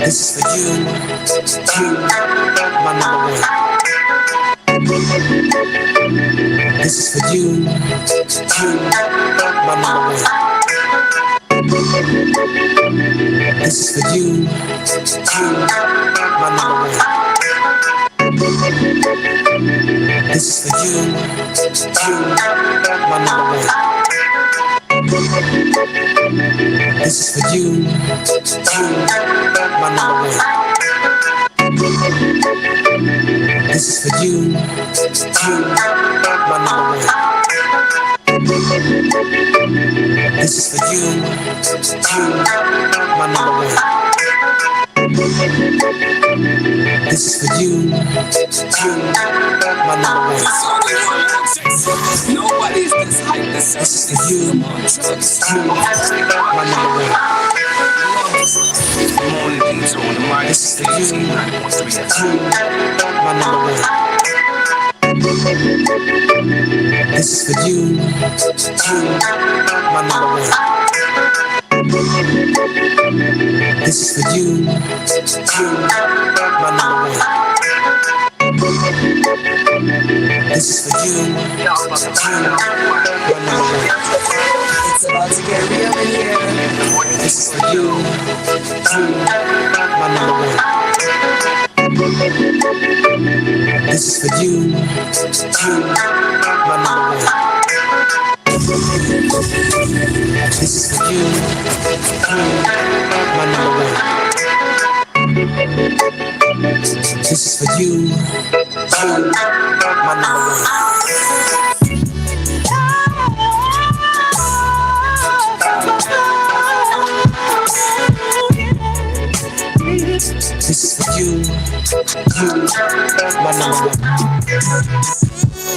This is for you, my number one. This is for you, my number one. This is for you, my number one. This is for you, my number one. This is for you, my number one. This is for you, my number one. This is for you, my number one. This is for you, my number one. Nobody's this hype. This is for you, my number one. Morning Detour on the mic. This is for you, my number one. This is for you, my number one. This is for you, my number one. This is for you, my number one. It's about to get real in here. This is for you, my number one. This is for you, my number one. This is for you, my number one. This is for you, my number one. This is for you, my number one.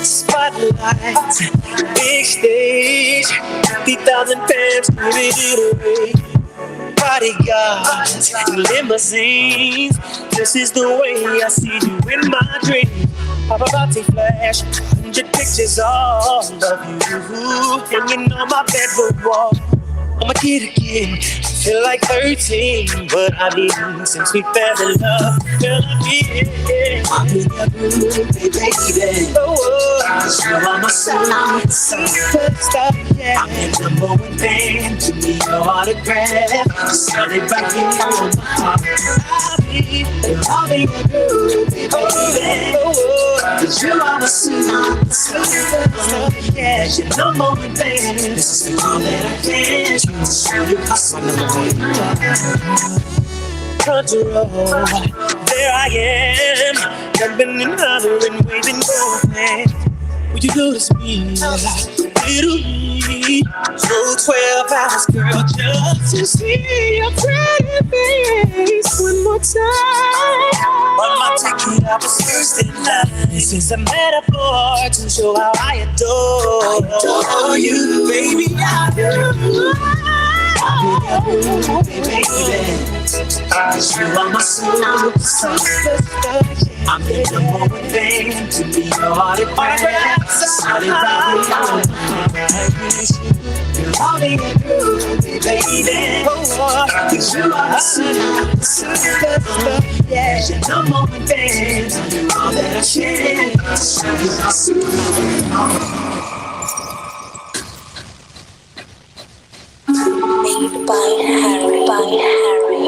Spotlight, big stage, 50,000 fans giving it away. Bodyguards, limousines, this is the way I see you in my dreams. Paparazzi flash, 100 pictures all of you hanging on my bedroom wall. I'm a kid again, feel like 13, but I mean, since we fell in love, girl, I'm in your groove, baby. Oh, you are my superstar, yeah. I'm your number one fan, give me your autograph, sell it right here on my heart. I'll be your groove, baby. Oh, you are my superstar, yeah. Your number one fan, this is all that I can. Control, there I am, jumping and hollering, waving both hands. Would you notice me, little me? So 12 hours, girl, just to see your pretty face one more time. On my ticket, I was first in line. This is a metaphor to show how I adore you, baby. I do. Baby, you are my superstar. I'm the number one thing to be your autograph. Solid right here. You're all in your groove, baby. You are my superstar. Yeah, you're number one thing. You're all that I share. You're my superstar. Made by Harry.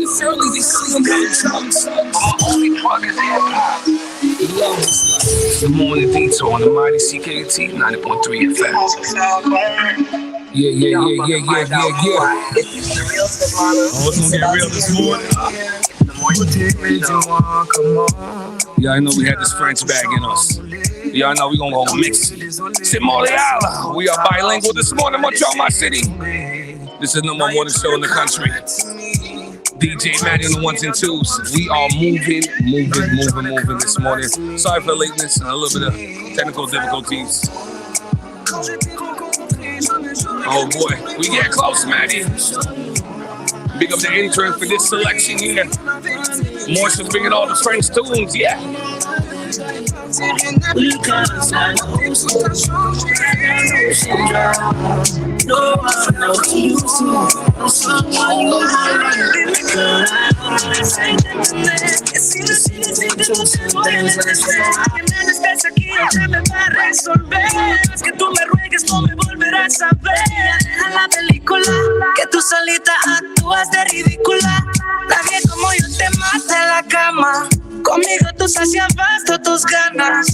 It's early, they see them on drums. Our only plug is hip-hop. The Morning Detour on the mighty CKT 90.3 FM. Yeah. It's gonna get real this morning. Yeah, I know we had this French bag in us. Y'all know we gonna go mix it. C'est Montreal. We are bilingual this morning, Montreal, my city. This is the number one morning show in the country. DJ Maddie on the ones and twos. We are moving this morning. Sorry for the lateness and a little bit of technical difficulties. Oh boy, we get close, Maddie. Big up the intern for this selection here. Morrison's bringing all the French tunes, yeah. We can't slide the ocean dry. No, I'm not used to someone you like. Girl, I me estás aquí, ya me va a resolver. Es que tú me ruegues, no me volverás a ver. Deja la película, que tú solita actúas de ridícula. Nadie como yo te mata en la cama. Conmigo tú saciabas todas tus ganas.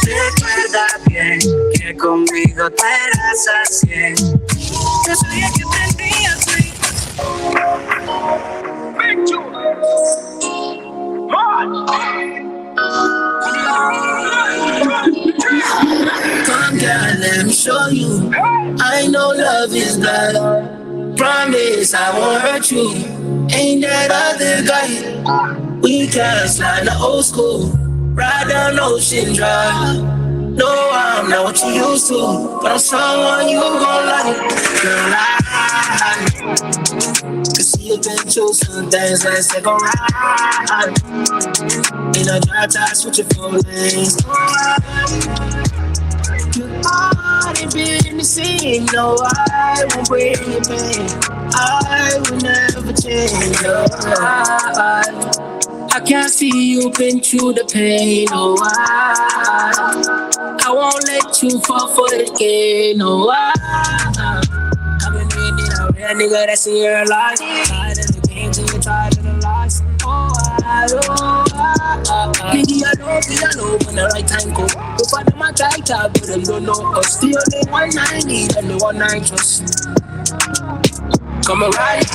Recuerda bien que conmigo te eras a 100. Yo sabía que tendrías que come down, let me show you. I know love is blind. Promise I won't hurt you. Ain't that other guy? We can slide the old school, ride down Ocean Drive. No, I'm not what you used to, but I'm someone you gon' like. Girl, I can see you been through some things. Let's take a ride. In a drive time, switching 4 lanes. Your heart ain't been the same. No, I won't break your pain. I will never change your heart. I can't see you been through the pain. No, I won't let you fall for it again. No, I've been reading a real nigga that's in your life. Tired of the games and you're tired of the lies. Nigga, I know when the right time go. Go for them a tight up, but them don't know us. Still the one I need and the one I trust. Come on, right?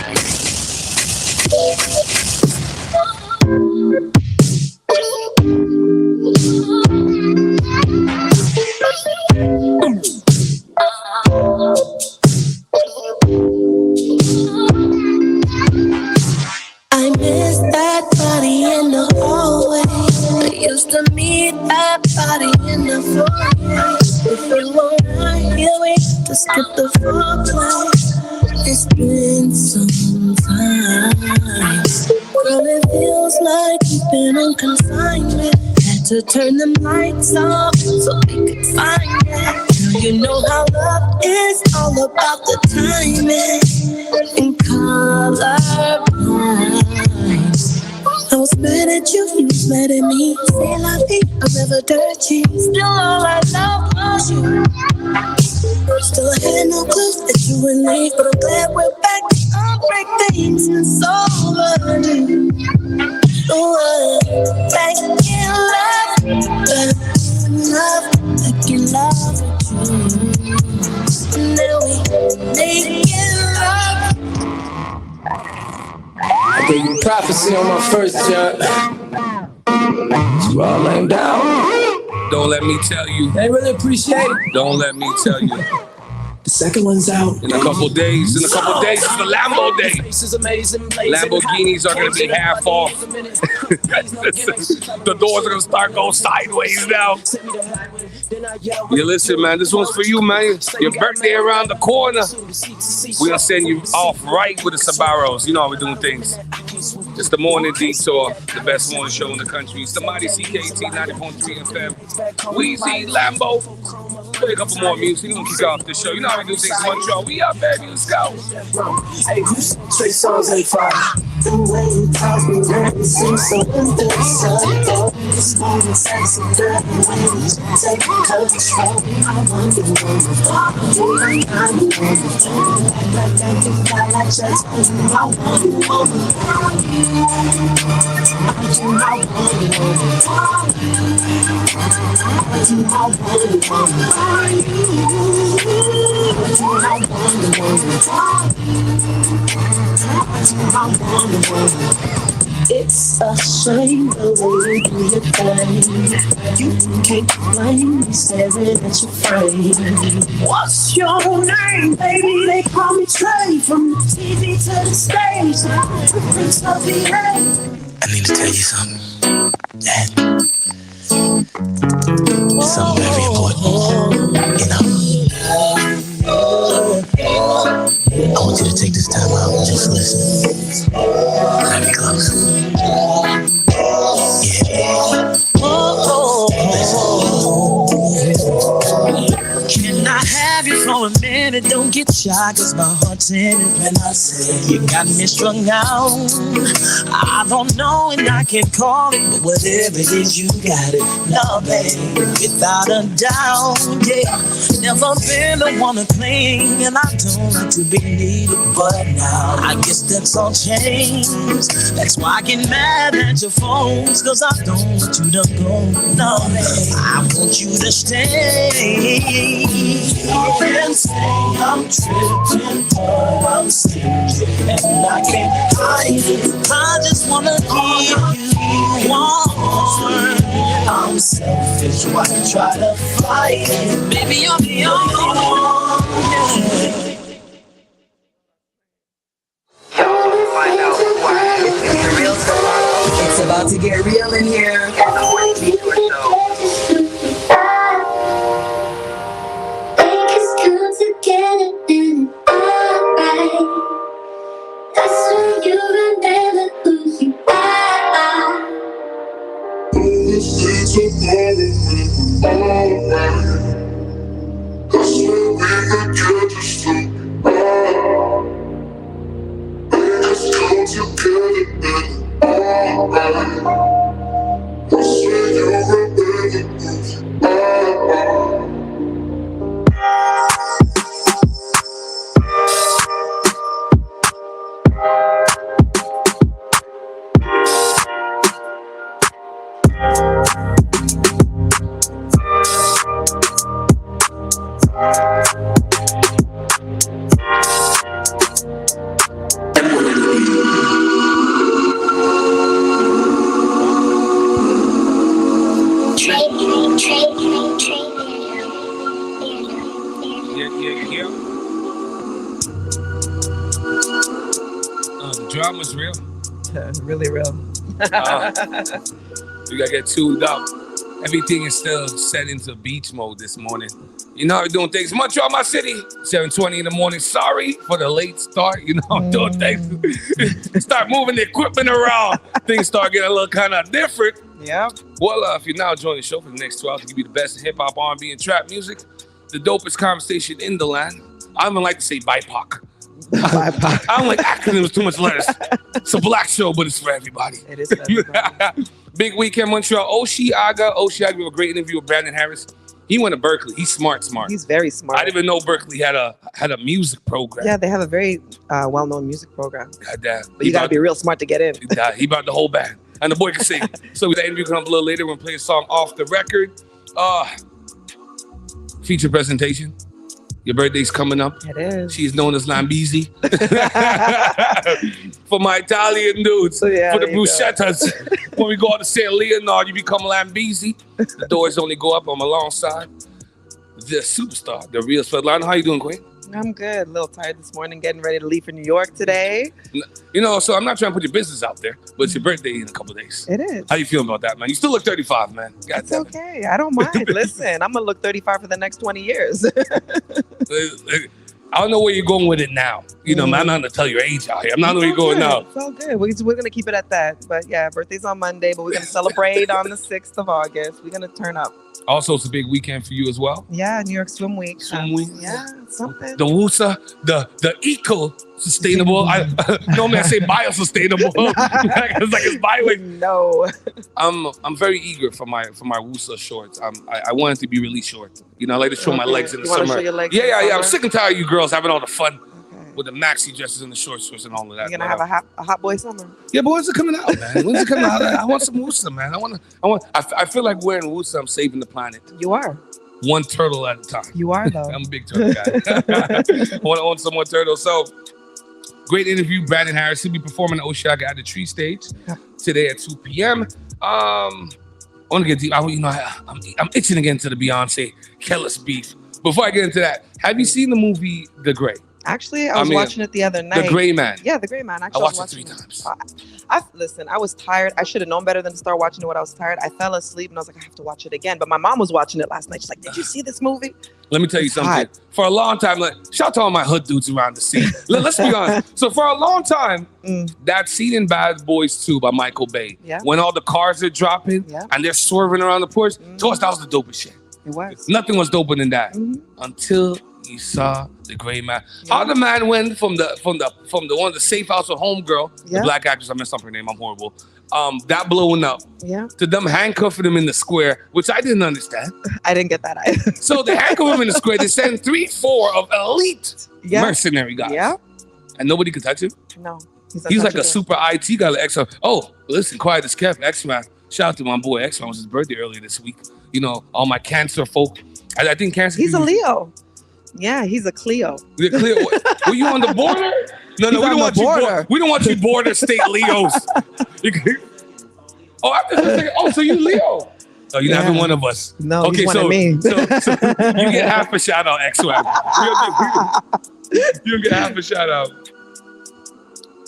I miss that body in the hallway. I used to meet that body in the foyer. If it won't hear me, to skip the foreplay. It's been some time. Girl, it feels like you've been on consignment. Had to turn them lights off so we could find it. Girl, you know how love is all about the timing and color lines. I was mad at you, you was mad at me. Say la vie, I'm never dirty. Still all I love was you. Still had no clue that you would leave, but I'm glad we're back. Break things it's overdue. Back in love with you. Now we making love. I gave you prophecy on my first job. You all laying down. Don't let me tell you. They really appreciate it. Don't let me tell you. The second one's out. In a couple days, it's the Lambo day. Lamborghinis are going to be half off. The doors are going to start going sideways now. You listen, man, this one's for you, man. Your birthday around the corner. We're going to send you off right with the Sabaros. You know how we're doing things. It's the Morning Detour, the best morning show in the country. It's the Mighty CKT 90.3 FM. Weezy, Lambo. Play a couple more music. We're going to kick off the show. You know how we do things in Montreal. We up, baby. Let's go. Hey, straight songs ain't fire. The way you talk me, girl, it seems so indecisive. This morning, sexy girl, the way you take control. I want you to like that, you got like just I want you It's a shame the way you do your thing. You can't blame me staring at your frame. What's your name, baby? They call me Trey. From the TV to the stage, the Prince of the air. I need to tell you something. That something very important. You know, I want you to take this time out and just listen. Let me close. Yeah. shy cause my heart's in it when I say you got me strung out. I don't know and I can't call it, but whatever it is, you got it. Love, babe, without a doubt, yeah. Never been the one to cling, and I don't like to be needed, but now I guess that's all changed. That's why I get mad at your phones, cause I don't want you to go. No, I want you to stay. You can say I'm tripping, but I'm stingy, and I can't hide it. I just wanna keep you warm. I'm selfish, why try to fight it? Baby, you're the only one. Find out why it's the real tomorrow. It's about to get real in here. It's the Morning Detour show. Think it's good together and alright. That's when you remember who you are. Things are alright. That's when we can get to sleep. Things come together and alright. That's when you remember who you are. The drama's real. Really real. You gotta get tuned up. Everything is still set into beach mode this morning. You know how we're doing things. Montreal, my city, 7:20 in the morning. Sorry for the late start. You know, I'm doing things. Start moving the equipment around. Things start getting a little kind of different. Yep. Well, if you're now joining the show for the next 2 hours, to give you the best hip hop, R&B, and trap music, the dopest conversation in the land. I don't even like to say BIPOC. I don't like acronyms, too much letters. It's a black show, but it's for everybody. It is for everybody. Big weekend, Montreal. Oshiaga, we have a great interview with Brandon Harris. He went to Berkeley. He's smart. He's very smart. I didn't even know Berkeley had a music program. Yeah, they have a very well-known music program. Goddamn. But you got to be real smart to get in. He brought the whole band. And the boy can sing. So that interview comes up a little later. We're going to play a song off the record. Feature presentation. Your birthday's coming up. It is. She's known as Lambizi. For my Italian dudes. For the bruschettas. When we go out to St. Leonard, you become Lambizi. The doors only go up. I'm alongside the superstar, the real Svetlana. How you doing, Queen? I'm good. A little tired this morning, getting ready to leave for New York today. You know, so I'm not trying to put your business out there, but it's your birthday in a couple of days. It is. How you feeling about that, man? You still look 35, man. It's okay. I don't mind. Listen, I'm going to look 35 for the next 20 years. I don't know where you're going with it now. You know, man, I'm not going to tell your age out here. I'm not know where you're going now. It's all good. We're going to keep it at that. But yeah, birthday's on Monday, but we're going to celebrate on the 6th of August. We're going to turn up. Also, it's a big weekend for you as well. Yeah, New York Swim Week. Yeah, something. The WUSA, the eco-sustainable. Normally I say bio-sustainable. It's like it's bio. No. I'm very eager for my WUSA shorts. I want it to be really short. You know, I like to show my legs in the summer. Show your legs yeah. I'm sick and tired of you girls having all the fun. With the maxi dresses and the short shorts and all of that. You're gonna have a hot boy summer. Yeah, but when's it coming out, man? When's it coming out? I want some WUSA, man. I feel like wearing WUSA, I'm saving the planet. You are. One turtle at a time. You are, though. I'm a big turtle guy. I want to own some more turtles. So, great interview, Brandon Harris. He'll be performing at Oshiaga at the Tree Stage today at 2 p.m. I want to get deep. I'm itching again to the Beyonce Kellis beef. Before I get into that, have you seen the movie The Gray? Actually, I was watching it the other night. The Gray Man. Yeah, The Gray Man. Actually, I watched it 3 times. Listen, I was tired. I should have known better than to start watching it when I was tired. I fell asleep and I was like, I have to watch it again. But my mom was watching it last night. She's like, did you see this movie? Let me tell you something. For a long time, shout out to all my hood dudes around the scene. Let's be honest. So for a long time, that scene in Bad Boys 2 by Michael Bay, when all the cars are dropping and they're swerving around the porch, to us, that was the dopest shit. It was. Nothing was doper than that until he saw the gray man. How the man went from the one of the safe house with homegirl, the black actress, I messed up her name, I'm horrible. That blowing up. Yeah. To them handcuffing him in the square, which I didn't understand. I didn't get that either. So they handcuff him in the square. They send 3-4 of elite mercenary guys. Yeah. And nobody could touch him? No. He's like a super IT guy, like X-Man. Oh, listen, quiet as kept, X-Man. Shout out to my boy X-Man. It was his birthday earlier this week. You know, all my Cancer folk. I think Cancer. He's a Leo. Yeah, he's a Cleo. Cleo. Were you on the border? No, we don't want you. We don't want you border state Leos. So you Leo? Oh, you're not one of us. No, okay, he's one of me. So you get half a shout out, X-Man. You get half a shout out.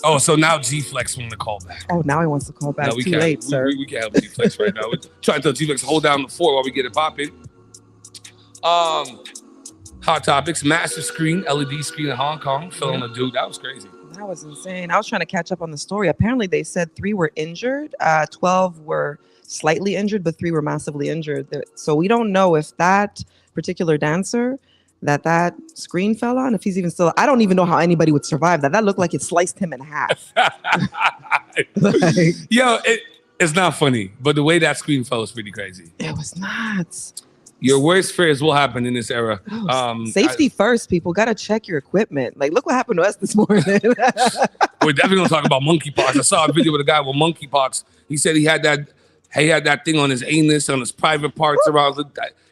Oh, so now G-Flex want to call back. Oh, now he wants to call back. No, Too late, sir. We can't help G-Flex right now. We're trying to tell G-Flex to hold down the fort while we get it popping. Hot topics. Massive screen, LED screen in Hong Kong. Fell on a dude. That was crazy. That was insane. I was trying to catch up on the story. Apparently, they said 3 were injured. 12 were slightly injured, but 3 were massively injured. So we don't know if that particular dancer that screen fell on, if he's even still, I don't even know how anybody would survive that. That looked like it sliced him in half. Yo, it's not funny, but the way that screen fell was pretty crazy. It was nuts. Your worst fears will happen in this era. Safety first, people. Got to check your equipment. Like, look what happened to us this morning. We're definitely going to talk about monkeypox. I saw a video with a guy with monkeypox. He said he had that thing on his anus, on his private parts around.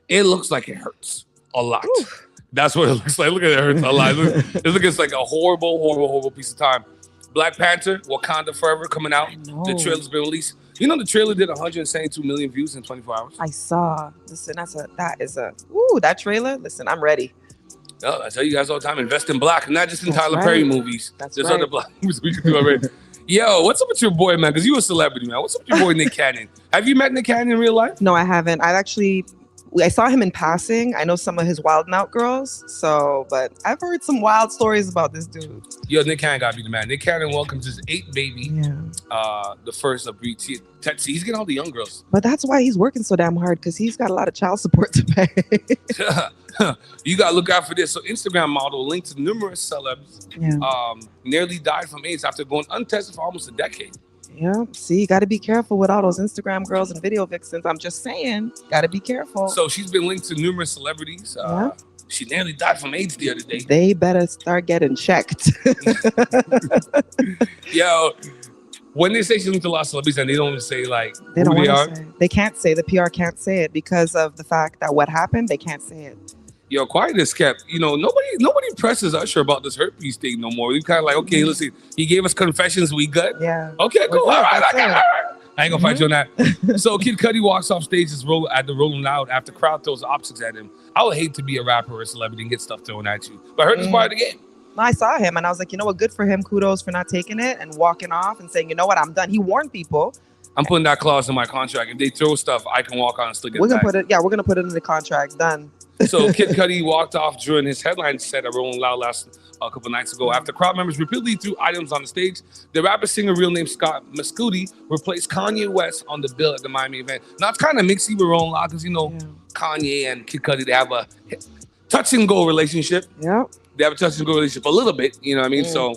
It looks like it hurts a lot. Oof. That's what it looks like. Look at it, hurts a lot. It looks like a horrible piece of time. Black Panther, Wakanda Forever coming out. The trailer's been released. You know the trailer did 172 million views in 24 hours. I saw. Listen, that trailer. Listen, I'm ready. I tell you guys all the time, invest in black, not just in Tyler Perry movies. There's other black movies we can do already. Yo, what's up with your boy, man? Because you a celebrity, man. What's up with your boy, Nick Cannon? Have you met Nick Cannon in real life? No, I haven't. I saw him in passing. I know some of his Wild 'N Out girls. So, but I've heard some wild stories about this dude. Yo, Nick Cannon gotta be the man. Nick Cannon welcomes his 8th baby. Yeah. The first of breed. He's getting all the young girls. But that's why he's working so damn hard, because he's got a lot of child support to pay. You gotta look out for this. So Instagram model linked to numerous celebs nearly died from AIDS after going untested for almost a decade. Yeah, see, you got to be careful with all those Instagram girls and video vixens. I'm just saying, got to be careful. So she's been linked to numerous celebrities. She nearly died from AIDS the other day. They better start getting checked. Yo, when they say she's linked to a lot of celebrities and they don't say like who they are. They can't say, the PR can't say it because of the fact that what happened, they can't say it. Yo, quiet as kept. You know, nobody presses Usher about this herpes thing no more. We kind of like, okay, listen, he gave us confessions, we good. Yeah. Okay, cool. All right. I ain't gonna fight you on that. So Kid Cudi walks off stage at the Rolling Loud after crowd throws optics at him. I would hate to be a rapper or a celebrity and get stuff thrown at you, but I heard it's part of the game. I saw him and I was like, you know what? Good for him. Kudos for not taking it and walking off and saying, you know what? I'm done. He warned people. I'm putting that clause in my contract. If they throw stuff, I can walk on and still get it back. We're gonna put it in the contract. Done. So Kid Cudi walked off during his headline set at Rolling Loud a couple nights ago after crowd members repeatedly threw items on the stage. The rapper singer, real name Scott Mescudi, replaced Kanye West on the bill at the Miami event. Now it's kind of mixy with Rolling Loud because Kanye and Kid Cudi, they have a touch and go relationship. Yeah, they have a touch and go relationship a little bit. You know what I mean? So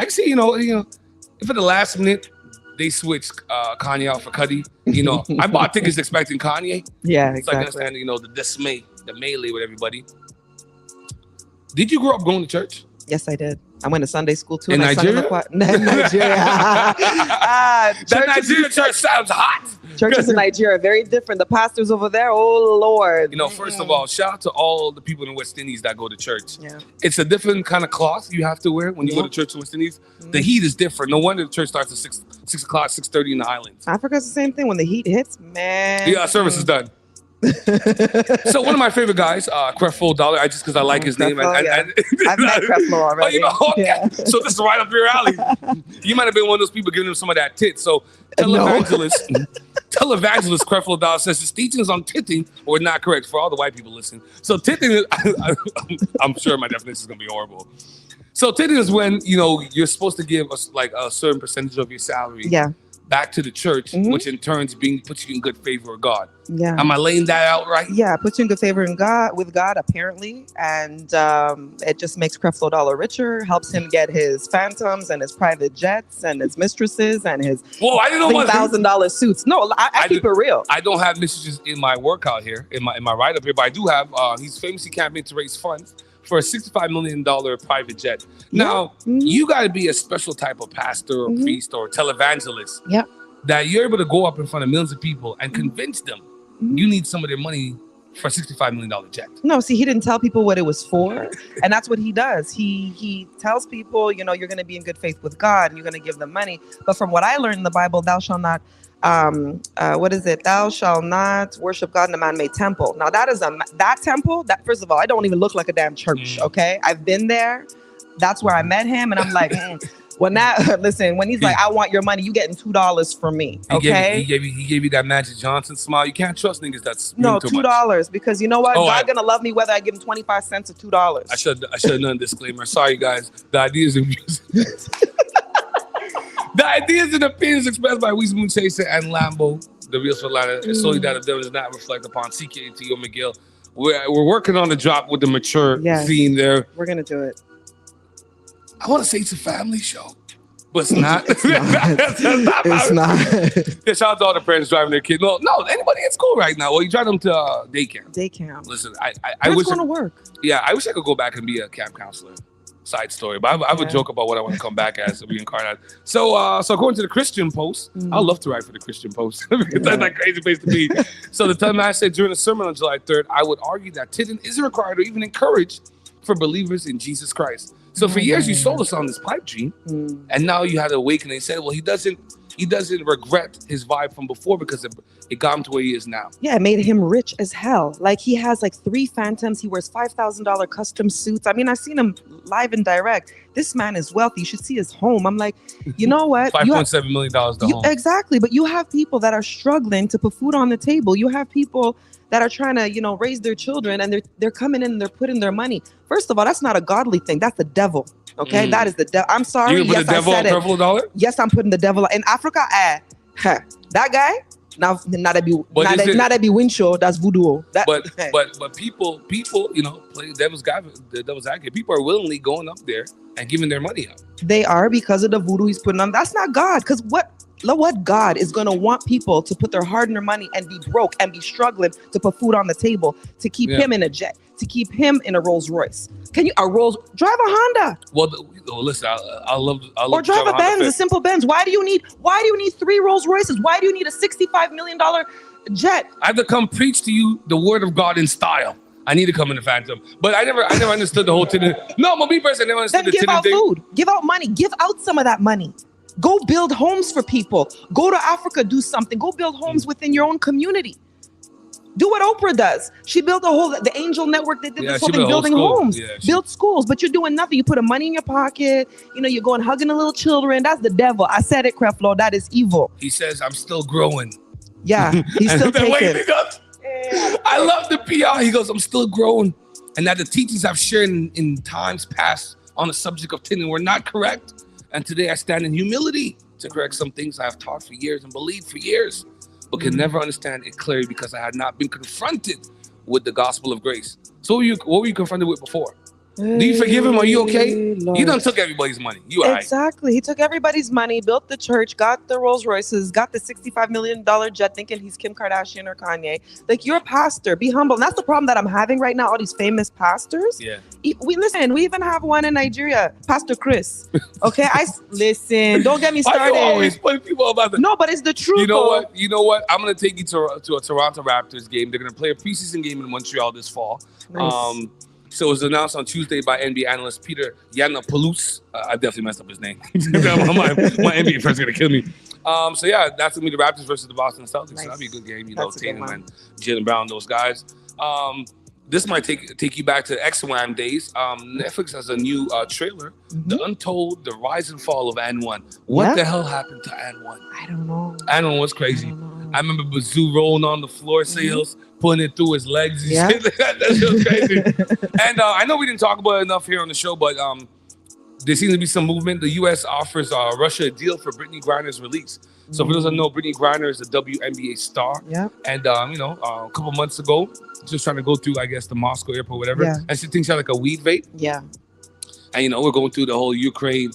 I can see if at the last minute they switched Kanye out for Cudi. I bought tickets expecting Kanye. Yeah, it's like understanding, the dismay, the melee with everybody. Did you grow up going to church? Yes, I did. I went to Sunday school too. In Nigeria? Nigeria. That Nigeria church sounds hot. Churches in Nigeria are very different. The pastors over there, oh Lord. First of all, shout out to all the people in the West Indies that go to church. Yeah. It's a different kind of cloth you have to wear when you go to church in West Indies. The heat is different. No wonder the church starts at 6 o'clock, 6:30 in the islands. Africa's the same thing. When the heat hits, man. Yeah, service is done. So one of my favorite guys, Creflo Dollar, just because I like his name. I've met Creflo already. So this is right up your alley. You might have been one of those people giving him some of that tit. So televangelist Creflo Dollar says his teachings on titting were not correct for all the white people listening. So titting, I'm sure my definition is going to be horrible. So titting is when, you're supposed to give us like a certain percentage of your salary back to the church, which in turn puts you in good favor with God. Yeah. Am I laying that out right? Yeah, puts you in good favor with God, apparently. And it just makes Creflo Dollar richer, helps him get his phantoms and his private jets and his mistresses and his I didn't know $1,000 suits. No, I keep it real. I don't have mistresses in my workout here, in my write-up here, but I do have, he's famously campaigning to raise funds for a $65 million private jet. Now, you got to be a special type of pastor or priest or televangelist that you're able to go up in front of millions of people and convince them you need some of their money for a $65 million jet. No, see, he didn't tell people what it was for. And that's what he does. He tells people, you're going to be in good faith with God and you're going to give them money. But from what I learned in the Bible, thou shalt not thou shalt not worship God in a man-made temple. Now that temple, that first of all, I don't even look like a damn church. Okay, I've been there. That's where I met him, and I'm like, when he's like, I want your money, you getting $2 from me. Okay, he gave you that Magic Johnson smile. You can't trust niggas that's $2 because you know what, God's gonna love me whether I give him 25 cents or $2. I should have done a disclaimer. Sorry guys, the ideas and views. The ideas and opinions expressed by Weezy Moon Chaser and Lambo, the real Solana, and solely that of them does not reflect upon CKT or McGill. We're working on the drop with the mature theme there. We're gonna do it. I want to say it's a family show, but it's not. It's not. Yeah, shout out to all the parents driving their kids. No, anybody at school right now. Well, you drive them to day camp. Day camp. Listen, I wish going to work. Yeah, I wish I could go back and be a camp counselor. Side story, but I would joke about what I want to come back as reincarnated. So according to the Christian Post, I'd love to write for the Christian Post because that's a crazy place to be. So the time I said during the sermon on July 3rd, I would argue that tithing isn't required or even encouraged for believers in Jesus Christ. So for years you sold us on this pipe dream, and now you had to awaken and say, well, he doesn't regret his vibe from before because it got him to where he is now. Yeah, it made him rich as hell. Like he has like 3 phantoms. He wears $5,000 custom suits. I mean, I've seen him live and direct. This man is wealthy. You should see his home. I'm like, you know what? $5.7 million home. Exactly. But you have people that are struggling to put food on the table. You have people that are trying to, raise their children, and they're coming in and they're putting their money. First of all, that's not a godly thing. That's the devil. Okay, that is the devil. I'm sorry. You put the devil on Creflo Dollar? Yes, I'm putting the devil in Africa. That guy. Now, not a be windshield. That's voodoo. But people, play devil's advocate. People are willingly going up there and giving their money up. They are, because of the voodoo he's putting on. That's not God. Because what God is going to want people to put their hard-earned money and be broke and be struggling to put food on the table, to keep him in a jet, to keep him in a Rolls Royce. Drive a Honda? Well, listen, I love or drive a Benz, a simple Benz. Why do you need 3 Rolls Royces? Why do you need a $65 million jet? I have to come preach to you the word of God in style. I need to come in the Phantom, but I never understood the whole thing. No, I'm a B person. I never understood the thing. Then give out food, give out money, give out some of that money. Go build homes for people. Go to Africa, do something. Go build homes within your own community. Do what Oprah does. She built the Angel Network. They did this whole thing, building homes, built schools, but you're doing nothing. You put money in your pocket. You're going hugging the little children. That's the devil. I said it, Creflo. That is evil. He says, I'm still growing. Yeah, he's still taking. I love the PR. He goes, I'm still growing. And that the teachings I've shared in times past on the subject of tithing were not correct. And today I stand in humility to correct some things I have taught for years and believed for years, but can never understand it clearly because I had not been confronted with the gospel of grace. So what were you confronted with before? Do you forgive him? Are you okay? Lord. He done took everybody's money. You all right? Exactly. He took everybody's money, built the church, got the Rolls Royces, got the $65 million jet, thinking he's Kim Kardashian or Kanye. Like, you're a pastor. Be humble. And that's the problem that I'm having right now. All these famous pastors. Yeah. We even have one in Nigeria, Pastor Chris. Okay, listen. Don't get me started. Why you always putting people about that? No, but it's the truth. You know what? I'm gonna take you to a Toronto Raptors game. They're gonna play a preseason game in Montreal this fall. Nice. So it was announced on Tuesday by NBA analyst Peter Yiannopoulos. I definitely messed up his name. my NBA friend's gonna kill me. So yeah, that's gonna be the Raptors versus the Boston Celtics. Nice. So that'll be a good game. Tatum and Jaylen Brown, those guys. This might take you back to XWAM days. Netflix has a new trailer, The Untold, The Rise and Fall of An One. What the hell happened to An One? I don't know. An One was crazy. I remember Bazoo rolling on the floor sales, putting it through his legs. That shit was crazy. And I know we didn't talk about it enough here on the show, but there seems to be some movement. The U.S. offers Russia a deal for Brittany Griner's release. So for those that know, Brittany Griner is a WNBA star. Yeah. And, a couple months ago, just trying to go through, I guess, the Moscow airport, whatever. Yeah. And she thinks she had like a weed vape. Yeah. And, we're going through the whole Ukraine,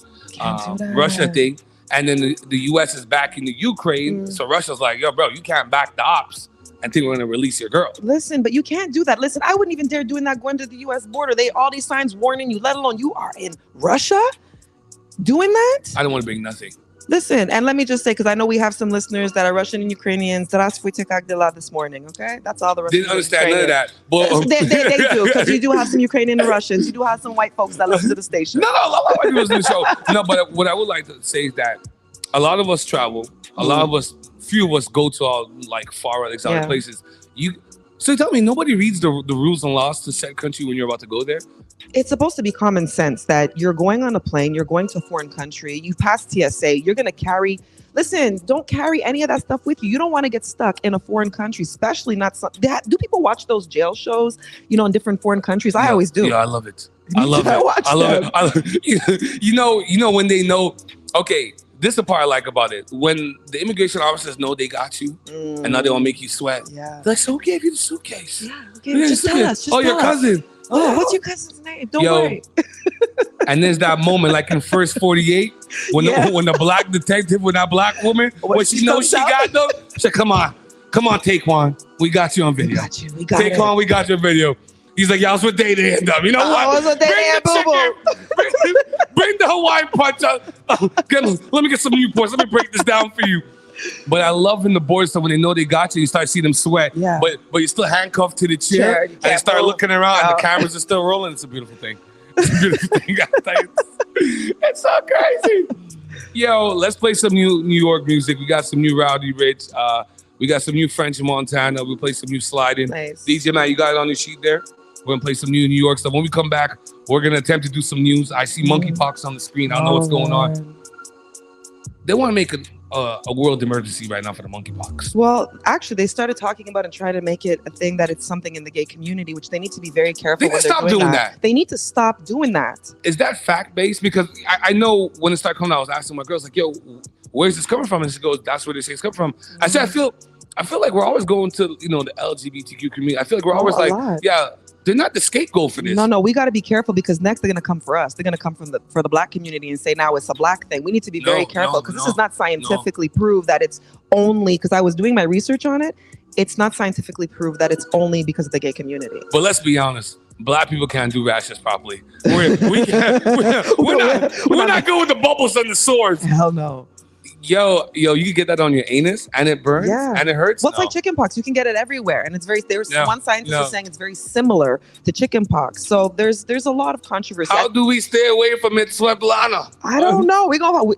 Russia thing. And then the U.S. is backing the Ukraine. So Russia's like, yo, bro, you can't back the ops and think we're going to release your girl. Listen, but you can't do that. Listen, I wouldn't even dare doing that going to the U.S. border. All these signs warning you, let alone you are in Russia doing that? I don't want to bring nothing. Listen, and let me just say, because I know we have some listeners that are Russian and Ukrainians. Здравствуйте, как дела this morning, okay? That's all the Russians. Didn't understand none of that. But they do, because you do have some Ukrainian and Russians. You do have some white folks that listen to the station. No, a lot of white people listen to the show. No, but what I would like to say is that a lot of us travel. A lot of us, few of us go to all like far exotic places. So tell me, nobody reads the rules and laws to said country when you're about to go there? It's supposed to be common sense that you're going on a plane, you're going to a foreign country, you pass TSA, you're going to carry. Listen, don't carry any of that stuff with you. You don't want to get stuck in a foreign country, especially not. Do people watch those jail shows, in different foreign countries? I always do. Yeah, I love it. I love it. You know when they know, okay, this is the part I like about it. When the immigration officers know they got you, and now they want to make you sweat. Yeah. They're like, so who gave you the suitcase? Yeah, okay, just tell us. Your cousin. Oh, what's your cousin's name? Don't worry. And there's that moment, like in First 48, when the black detective with that black woman, when she knows she got them, she said, come on, Taekwon, we got you on video. We got you on video. He's like, y'all, what day they end up? You know what? Bring the Hawaiian punch up. Let me get some Newports. Let me break this down for you. But I love when the boys, so when they know they got you, you start seeing them sweat. Yeah. But you're still handcuffed to the chair, and they start looking around, and the cameras are still rolling. It's a beautiful thing. It's so crazy. Yo, let's play some new New York music. We got some new Rowdy Rich. We got some new French Montana. We play some new sliding. Nice. DJ man, you got it on your sheet there? We're gonna play some new New York stuff. When we come back, we're gonna attempt to do some news. I see monkeypox on the screen. I don't know what's going on. They want to make a world emergency right now for the monkeypox. Well, actually, they started talking about and trying to make it a thing that it's something in the gay community, which they need to be very careful. They stop doing that. They need to stop doing that. Is that fact-based? Because I know when it started coming out, I was asking my girls, like, yo, where's this coming from? And she goes, that's where they say it's coming from. I said, I feel like we're always going to, the LGBTQ community. I feel like we're always like, yeah, they're not the scapegoat for this. No, we got to be careful because next they're going to come for us. They're going to come for the black community and say now it's a black thing. We need to be very careful because this is not scientifically proved that it's only, because I was doing my research on it, it's not scientifically proved that it's only because of the gay community. But let's be honest. Black people can't do rashes properly. We're not good with the bubbles and the sores. Hell no. Yo, you can get that on your anus and it burns and it hurts. Well, it's like chickenpox. You can get it everywhere, and it's one scientist is saying it's very similar to chickenpox. So there's a lot of controversy. How do we stay away from it, Svetlana? I don't know.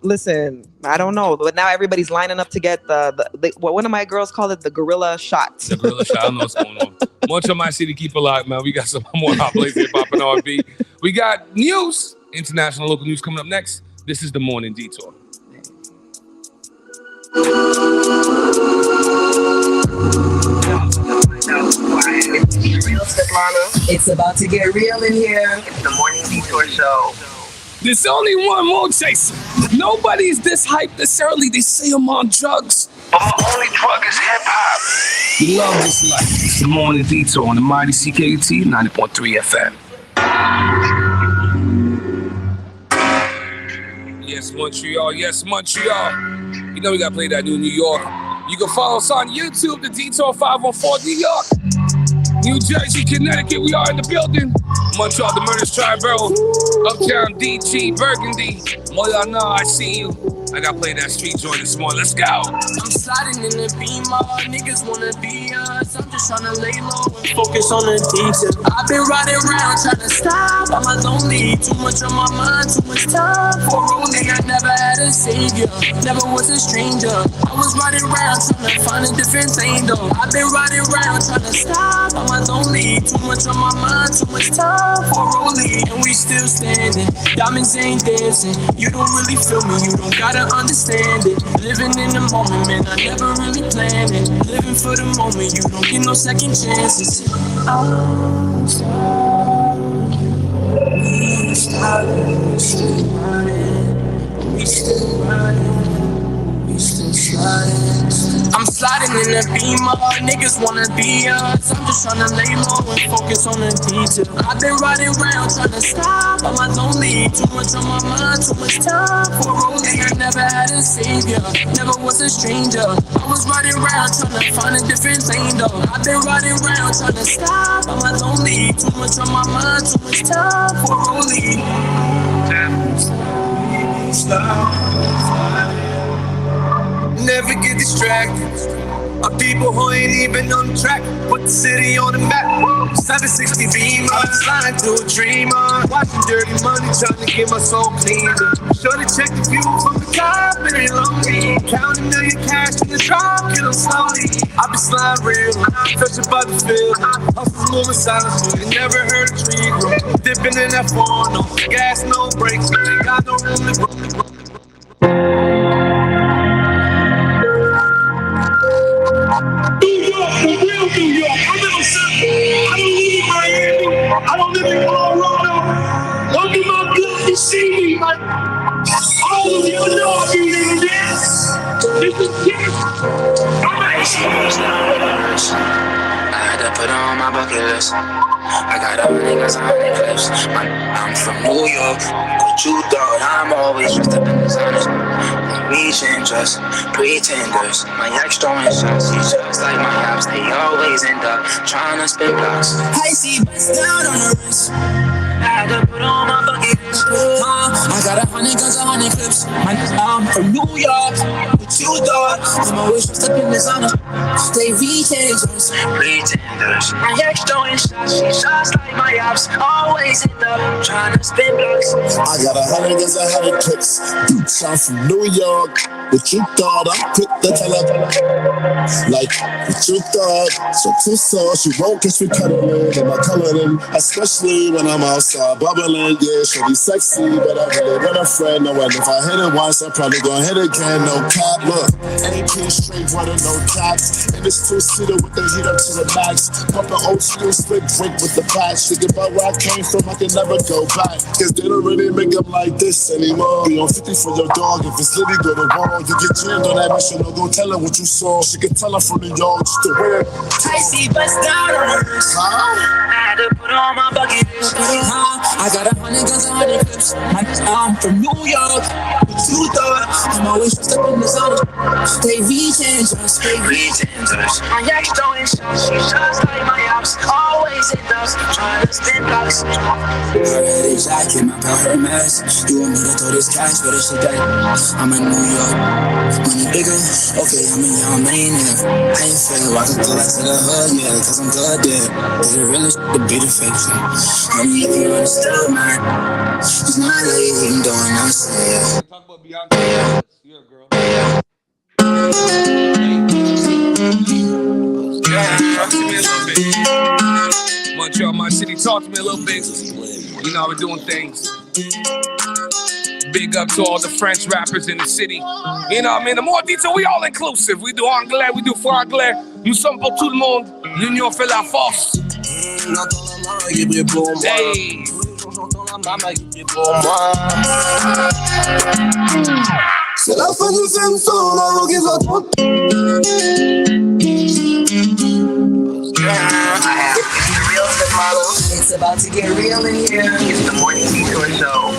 Listen. I don't know, but now everybody's lining up to get the what one of my girls called it, the gorilla shot. The gorilla shot. I don't know what's going on. Much of my city, keep alive, man. We got some more hot places popping R&B. We got news, international, local news coming up next. This is the Morning Detour. It's about to get real in here. It's the Morning Detour show. There's only one more chaser. Nobody's this hyped this early. They say I'm on drugs. But my only drug is hip-hop. You love this life. It's the Morning Detour on the mighty CKUT 90.3 FM. Yes, Montreal. Yes, Montreal. You know we gotta play that new New York. You can follow us on YouTube, the Detour 514 New York. New Jersey, Connecticut, we are in the building. Montreal, the Murder's Triborough. Uptown, DG, Burgundy. Moyana, I see you. I gotta play that street joint this morning. Let's go. I'm sliding in the Beamer. Niggas wanna be us. I'm just trying to lay low and focus on the details. I've been riding around trying to stop. I'm lonely. Too much on my mind, too much time for rolling. I never had a savior. Never was a stranger. I was riding around trying to find a different thing though. I've been riding around trying to stop. I'm lonely. Too much on my mind, too much time for rolling. And we still standing. Diamonds ain't dancing. You don't really feel me. You don't gotta understand it. Living in the moment, man, I never really planned it. Living for the moment, you don't get no second chances. I'm sorry. started, still running. We still running, we still sliding. I'm sliding in the Beamer, niggas wanna be us. I'm just tryna lay low and focus on the detail. I've been riding around tryna stop, I'm not lonely. Too much on my mind, too much time for rolling. I never had a savior, never was a stranger. I was riding around tryna find a different lane though. I've been riding around tryna stop, I'm not lonely. Too much on my mind, too much time for rolling. Never get distracted. People who ain't even on the track. Put the city on the map. 760 Beamer, sliding through a dreamer. Watching dirty money, trying to get my soul cleaner. Sure to check the view from the top, it ain't lonely. Count a million cash in the drop, kill them slowly. I be sliding real, touching by the field. Hustles moving silent, you never heard a tree grow. Dipping in that phone, no gas, no brakes. Ain't got no room to grow. New York. I live in South. I don't live in Miami. I don't live in Colorado. Don't be my blood to see me, man. All of you know I be living this. This is it. I'm I had to put on my bucket list. I got a niggas on the clips. I'm from New York. What you thought? I'm always dressed up in designers. Reaching just pretenders. My ex throwing shots, he just like my apps. They always end up trying to spin blocks. I see bust down on the wrist. I had to put on my bucket list. I got 100 guns, 100 clips. I'm from New York. What you thought? I'm always dressed up in designer. They reaching just pretenders. My ex throwing shots, she just like my apps. Always end up trying to spin blocks. I got 100 guns, 100 clips. Boots, I'm from New York. What you thought? I put the color. Like, what you thought? So too soft, she won't catch me cuddling in my coloring. Especially when I'm outside bubbling. Yeah, she'll be sexy, but I really want a friend. No, and if I hit it once, I'm probably gonna hit it again. No cap, look. AP straight running, no caps. And it's two-seater with the heat up to the max. Pump the old school split drink with the patch. Thinking about where I came from, I can never go back. Cause they don't really make them like this anymore. Be on 50 for your dog. If it's Liddy, go to war. You get jammed on that mission, no, go tell her what you saw. She can tell her from New York just to wear. I see bust down on her wrist. I had to put on my bucket list. I got 100 guns, 100 clips. I'm from New York. What you thought? I'm always dressed up in designer. They reaching just pretenders. My ex throwing shots, she just like my apps. Always it does, trying to spin blocks. Already jacket, my belt her mess. You want me to throw this cash for this shit that I'm in New York. Money bigger, okay, I'm in your maniac. I ain't fair, I can go back to the hood, yeah, cause I'm good there. They the realest, the be the fake shit. Honey, if you understood, man, it's not late, even though I'm not saying. Talk about Beyonce. Yeah, girl. Talk to me a little bit. Montreal, my city, talk to me a little bit. You know how we're doing things. Big up to all the French rappers in the city. You know what I mean? The more detail, we all inclusive. We do anglais, we do franglais. Nous sommes pour tout le monde. L'union fait la force. Hey. C'est la fin du film son avant qu'ils soient trop. It's about to get real in here. It's the Morning Detour show.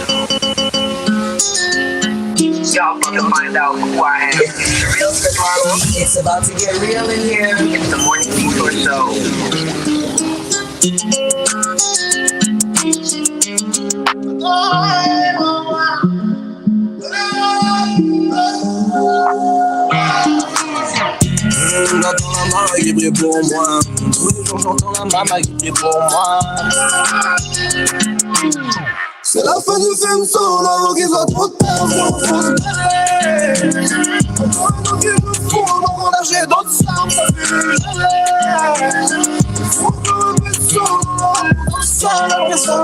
Y'all fucking find out who I am. It's the real model. It's about to get real in here. It's the Morning Detour show. J'entends la main qui brille pour moi. Tous les jours j'entends la maman qui brille pour moi. C'est la fin du film son avant qu'ils soient trop tard. Faut se barrer. Encore un autre qui me fout. Donc on a j'ai d'autres stars. Faut que je me sonne. Ça la pression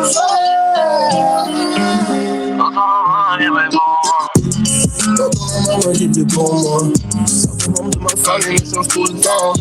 j'entends la maman qui brille pour moi. des membres de ma famille me changent tout le temps.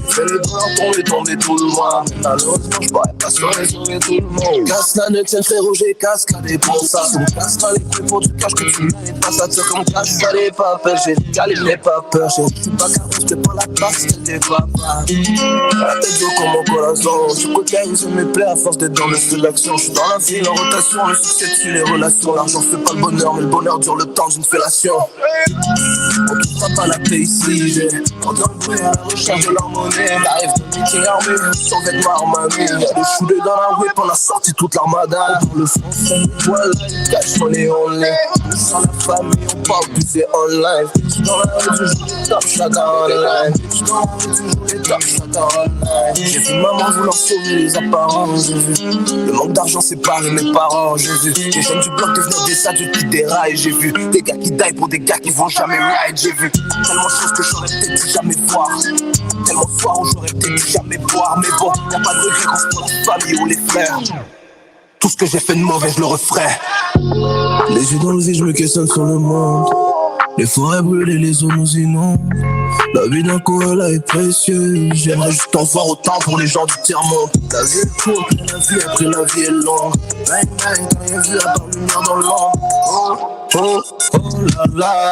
Fais les doigts tomber tout le mois. Malheureusement, je pourrais pas sauver tout le monde. Casse la nuque, c'est le frérot, j'ai cascadé pour ça. Tu me casses pas les couilles pour du cash que tu mérites pas. Ça tire comme cash, fallait pas peur. J'ai calé, pas peur. J'ai pas carré, j'étais pas la passe, c'était pas pas. La tête d'eau comme mon corazon. Du côté, je me plais à force d'être dans le feu de l'action. Je suis dans la ville, en rotation, le succès tue les relations. L'argent fait pas le bonheur, mais le bonheur dure le temps d'une fellation. On trouvera pas la paix ici, j'ai pendant le bruit à la recherche de leur monnaie. J'arrive de meeting armé, sans vêtements armés. Y'a des foulés dans la whip, on a sorti toute l'armada. Dans le fond, c'est une toile, cash money only. Sans la famille, on parle plus c'est online. J'suis dans la rue, toujours les top shots online. J'suis dans la rue, toujours les top shots online. J'ai vu maman vouloir sauver les apparences, j'ai vu le manque d'argent séparer mes parents, j'ai vu les jeunes du bloc devenir des adultes qui déraillent, j'ai vu des gars qui die pour des gars qui vont jamais ride, j'ai vu tellement de choses que j'aurais peut-être dû jamais voir, tellement de soirs où j'aurais peut-être dû jamais boire, mais bon, y'a pas de référence pour la famille ou les frères. Tout ce que j'ai fait de mauvais, je le referai. Les yeux dans le vide, je me questionne sur le monde. Les forêts brûlées, les eaux nous inondent. La vie d'un koala est précieuse. J'aimerais juste en voir autant pour les gens du tiers-monde. La vie est courte, après la vie est longue. Bang bang, t'as rien vu à part lumière dans l'ombre. Oh, oh, oh la la.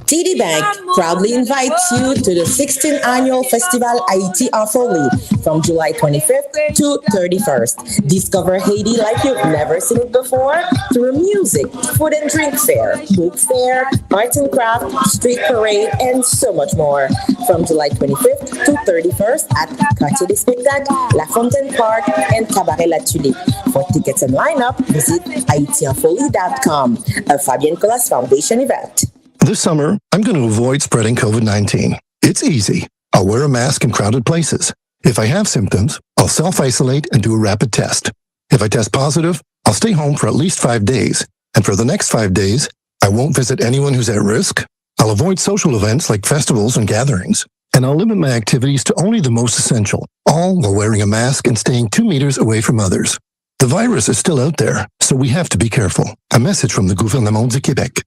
TD Bank proudly invites you to the 16th annual Festival Haiti en Folie from July 25th to 31st. Discover Haiti like you've never seen it before through music, food and drink fair, book fair, arts and craft, street parade, and so much more. From July 25th to 31st at Quartier des Spectacles, La Fontaine Park, and Cabaret La Tulipe. For tickets and lineup, visit haitienfolie.com, a Fabienne Colas Foundation event. This summer, I'm going to avoid spreading COVID-19. It's easy. I'll wear a mask in crowded places. If I have symptoms, I'll self-isolate and do a rapid test. If I test positive, I'll stay home for at least 5 days. And for the next 5 days, I won't visit anyone who's at risk. I'll avoid social events like festivals and gatherings. And I'll limit my activities to only the most essential, all while wearing a mask and staying 2 meters away from others. The virus is still out there, so we have to be careful. A message from the Gouvernement du Québec.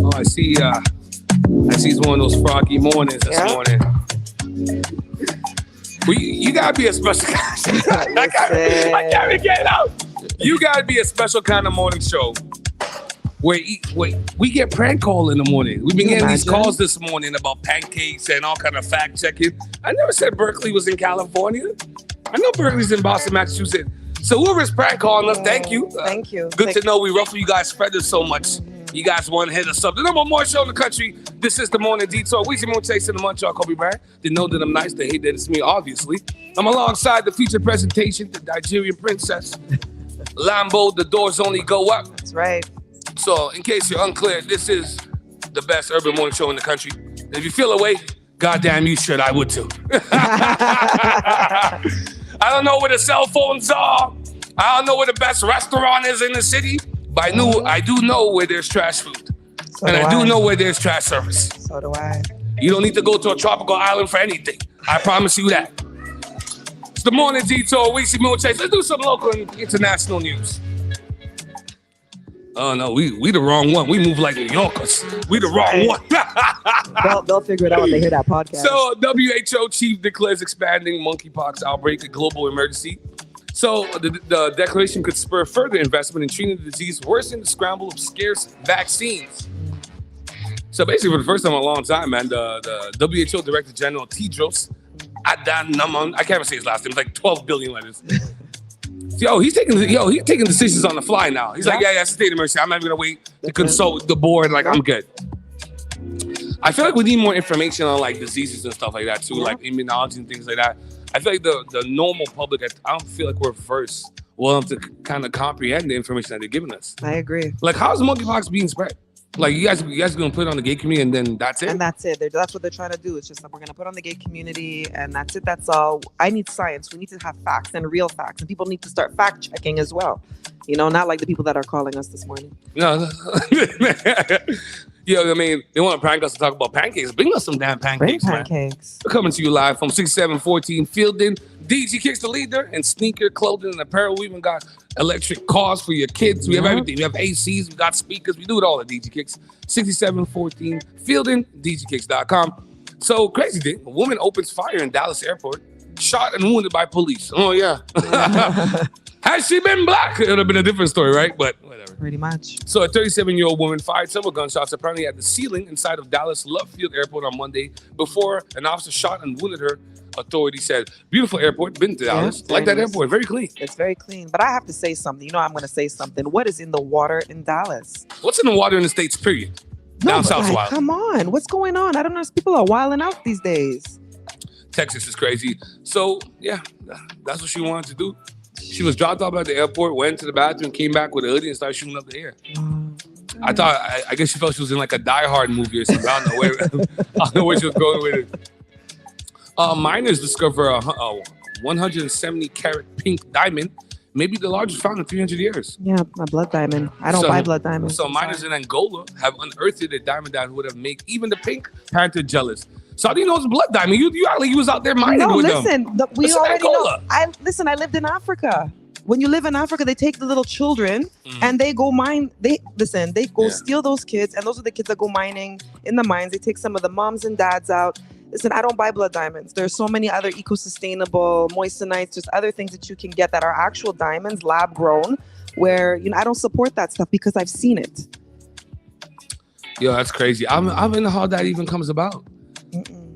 Oh, I see it's one of those froggy mornings this morning. Well, you gotta be a special kind. I gotta get it out. You gotta be a special kind of morning show. Wait, we get prank call in the morning. We've been getting these calls this morning about pancakes and all kind of fact checking. I never said Berkeley was in California. I know Berkeley's in Boston, Massachusetts. So whoever's prank calling us, thank you. Thank you. Good to know we roughly you guys spread this so much. You guys want to hit us up. The number one show in the country. This is the Morning Detour. We see more takes in the Montreal Kobe Bryant. They know that I'm nice. They hate that it's me, obviously. I'm alongside the feature presentation, the Nigerian princess. Lambo, the doors only go up. That's right. So, in case you're unclear, this is the best urban morning show in the country. And if you feel away, goddamn you should. I would too. I don't know where the cell phones are. I don't know where the best restaurant is in the city. But I do know where there's trash food. So and I do know where there's trash service. So do I. You don't need to go to a tropical island for anything. I promise you that. It's the Morning Detour. We see more chase. Let's do some local and international news. Oh no, we the wrong one. We move like New Yorkers. We the wrong one. They'll figure it out when they hear that podcast. So WHO chief declares expanding monkeypox outbreak a global emergency. So the declaration could spur further investment in treating the disease, worsening the scramble of scarce vaccines. So basically, for the first time in a long time, man, the WHO Director General Tedros Adhanom, I can't even say his last name. It's like 12 billion letters. He's taking decisions on the fly now. He's like, yeah, it's a state of emergency. I'm not even gonna wait to consult the board. Like, I'm good. I feel like we need more information on like diseases and stuff like that too, like immunology and things like that. I feel like the normal public, I don't feel like we're well enough to kind of comprehend the information that they're giving us. I agree. Like, how's monkeypox being spread? Like, you guys gonna put it on the gay community and then that's it? And that's it. That's what they're trying to do. It's just like, we're gonna put on the gay community and that's it. That's all. I need science. We need to have facts and real facts. And people need to start fact checking as well. You know, not like the people that are calling us this morning. No. Yeah, I mean, they want to prank us to talk about pancakes. Bring us some damn pancakes, man. We're coming to you live from 6714 Fielding. DG Kicks the leader in sneaker, clothing, and apparel. We even got electric cars for your kids. We have everything. We have ACs. We got speakers. We do it all at DG Kicks. 6714 Fielding, DGKicks.com. So, crazy thing. A woman opens fire in Dallas airport, shot and wounded by police. Oh, yeah. Has she been black? It would have been a different story, right? But whatever. Pretty much. So a 37-year-old woman fired several gunshots apparently at the ceiling inside of Dallas Love Field Airport on Monday before an officer shot and wounded her. Authorities said, beautiful airport, been to Dallas. Like that airport, very clean. It's very clean. But I have to say something. You know, I'm going to say something. What is in the water in Dallas? What's in the water in the States, period? Down south's wild. Come on. What's going on? I don't know. People are wilding out these days. Texas is crazy. So, yeah, that's what she wanted to do. She was dropped off at the airport, went to the bathroom, came back with a hoodie and started shooting up the air. I guess she felt she was in like a Die Hard movie or something. I don't know where she was going with it. Miners discover a 170 carat pink diamond, maybe the largest found in 300 years. Yeah, my blood diamond. I don't buy blood diamonds. So miners in Angola have unearthed a diamond that would have made even the Pink Panther jealous. So how do you know it's a blood diamond? You act like you was out there mining with them. We already know. I lived in Africa. When you live in Africa, they take the little children and they go mine. They go steal those kids, and those are the kids that go mining in the mines. They take some of the moms and dads out. Listen, I don't buy blood diamonds. There's so many other eco-sustainable moistenites, just other things that you can get that are actual diamonds, lab grown, where I don't support that stuff because I've seen it. Yo, that's crazy. I don't know how that even comes about.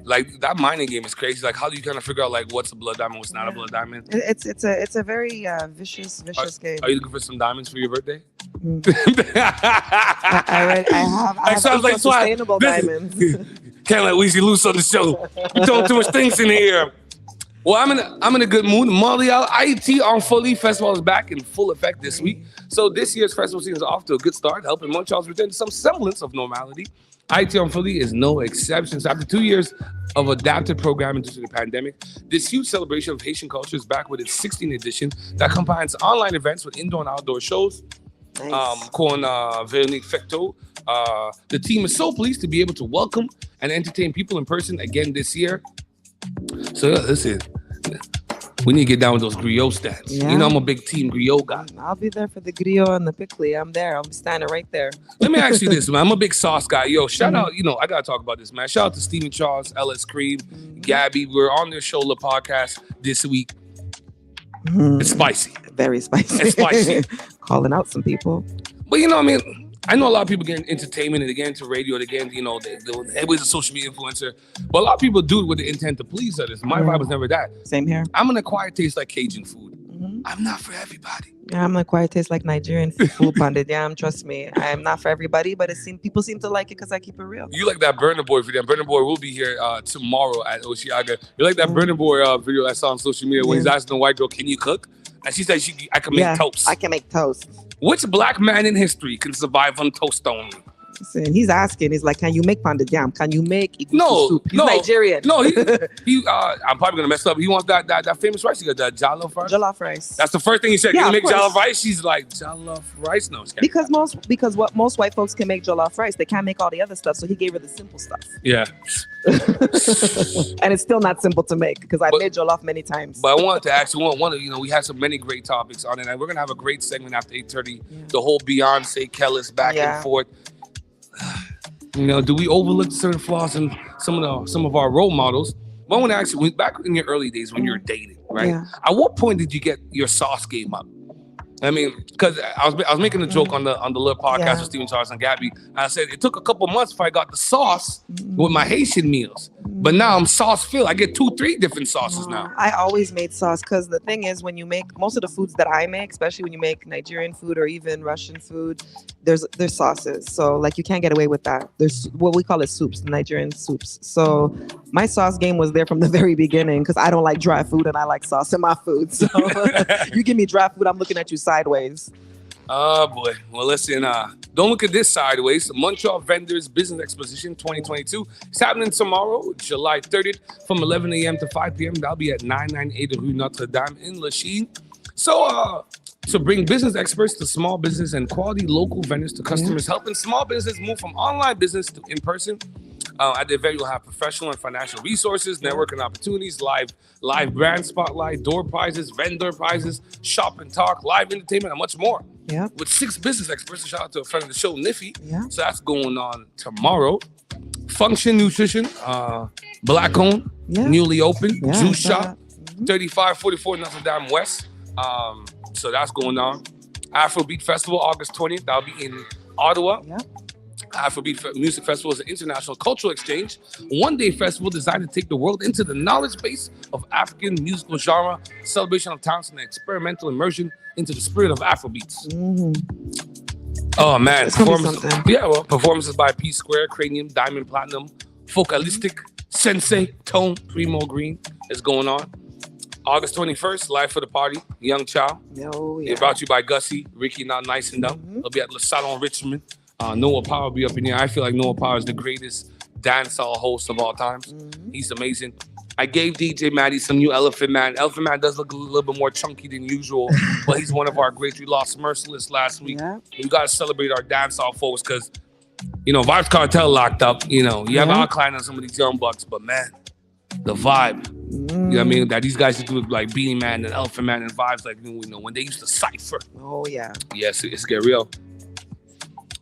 Like that mining game is crazy. Like, how do you kind of figure out like what's a blood diamond, what's not a blood diamond? It's a very vicious game. Are you looking for some diamonds for your birthday? I have sustainable diamonds. Can't let Weezy loose on the show. We're throwing too much things in here. Well, I'm in a good mood. Montreal IT on Folie Festival is back in full effect this week. So this year's festival season is off to a good start, helping Montreal's return to some semblance of normality. IT on Folie is no exception. So after 2 years of adapted programming due to the pandemic, this huge celebration of Haitian culture is back with its 16th edition that combines online events with indoor and outdoor shows. Nice. Veronique Fecteau. The team is so pleased to be able to welcome and entertain people in person again this year. So listen, we need to get down with those griot stands. Yeah. You know, I'm a big team griot guy. I'll be there for the griot and the pickle. I'm there. I'll be standing right there. Let me ask you this, man. I'm a big sauce guy. Yo, shout out, I got to talk about this, man. Shout out to Stephen Charles, LS Cream, Gabby. We're on their show, the podcast this week. It's spicy. Very spicy. It's spicy. Calling out some people. But I know a lot of people get into entertainment and they get into radio. They get into, everybody's a social media influencer. But a lot of people do it with the intent to please others. My vibe was never that. Same here. I'm an acquired taste like Cajun food. I'm not for everybody. Yeah, I'm an acquired taste like Nigerian food pundit. Yeah, trust me. I'm not for everybody, but people seem to like it because I keep it real. You like that Burner Boy video. Burner Boy will be here tomorrow at Oshiaga. You like that Burner Boy video I saw on social media when he's asking the white girl, can you cook? And she said I can make toast. I can make toast. Which black man in history can survive on toast only? Listen, he's asking. He's like, can you make pounded yam? Can you make soup? He's Nigerian. No, I'm probably gonna mess up. He wants that famous rice. He got that jollof rice. Jollof rice. That's the first thing he said. Can you make jollof rice? She's like, jollof rice? No, because most white folks can make jollof rice. They can't make all the other stuff. So he gave her the simple stuff. Yeah. And it's still not simple to make because I made jollof many times. But I wanted to ask you, we had so many great topics on it, and we're gonna have a great segment after 8:30. Yeah. The whole Beyonce, Kellis back and forth. Do we overlook certain flaws in some of our role models? But I want to ask you, back in your early days when you were dating, right? Yeah. At what point did you get your sauce game up? I mean, because I was making a joke on the little podcast with Stephen Charles and Gabby. And I said it took a couple months before I got the sauce with my Haitian meals. But now I'm sauce filled. I get 2-3 different sauces now. I always made sauce because the thing is, when you make most of the foods that I make, especially when you make Nigerian food or even Russian food, there's sauces. So like you can't get away with that. There's what we call it soups, Nigerian soups. So my sauce game was there from the very beginning because I don't like dry food and I like sauce in my food. So you give me dry food, I'm looking at you sideways. Oh boy. Well, listen, don't look at this sideways. Montreal Vendors Business Exposition 2022. It's happening tomorrow, July 30th from 11 a.m. to 5 p.m. That'll be at 998 Rue Notre Dame in Lachine. So So bring business experts to small business and quality local vendors to customers, helping small business move from online business to in-person. At the event, you'll have professional and financial resources, networking opportunities, live brand spotlight, door prizes, vendor prizes, shop and talk, live entertainment, and much more. Yeah. With 6 business experts. Shout out to a friend of the show, Niffy. Yeah. So that's going on tomorrow. Function Nutrition, black owned, newly opened, juice shop, 3544 Notre Dame West. So that's going on. Afrobeat Festival, August 20th. That'll be in Ottawa. Yeah. Afrobeat Music Festival is an international cultural exchange, one-day festival designed to take the world into the knowledge base of African musical genre, celebration of talents, and experimental immersion into the spirit of Afrobeats. Oh man, performances by P Square, Cranium, Diamond Platinum, Focalistic, Sensei, Tone, Primo Green is going on. August 21st, Live for the Party, Young Chow. It brought to you by Gussie, Ricky Not Nice and Dumb. It'll be at Le Salon Richmond. Noah Power will be up in here. I feel like Noah Power is the greatest dancehall host of all times. He's amazing. I gave DJ Maddie some new Elephant Man. Elephant Man does look a little bit more chunky than usual, but he's one of our greats. We lost Merciless last week. We got to celebrate our dancehall folks because, Vibes Cartel locked up. You have Alkaline and some of these young bucks, but man, the vibe. You know what I mean? That these guys used to look like Beanie Man and Elephant Man and Vibes like, when they used to cypher. Oh, yeah. Yes, it's get real.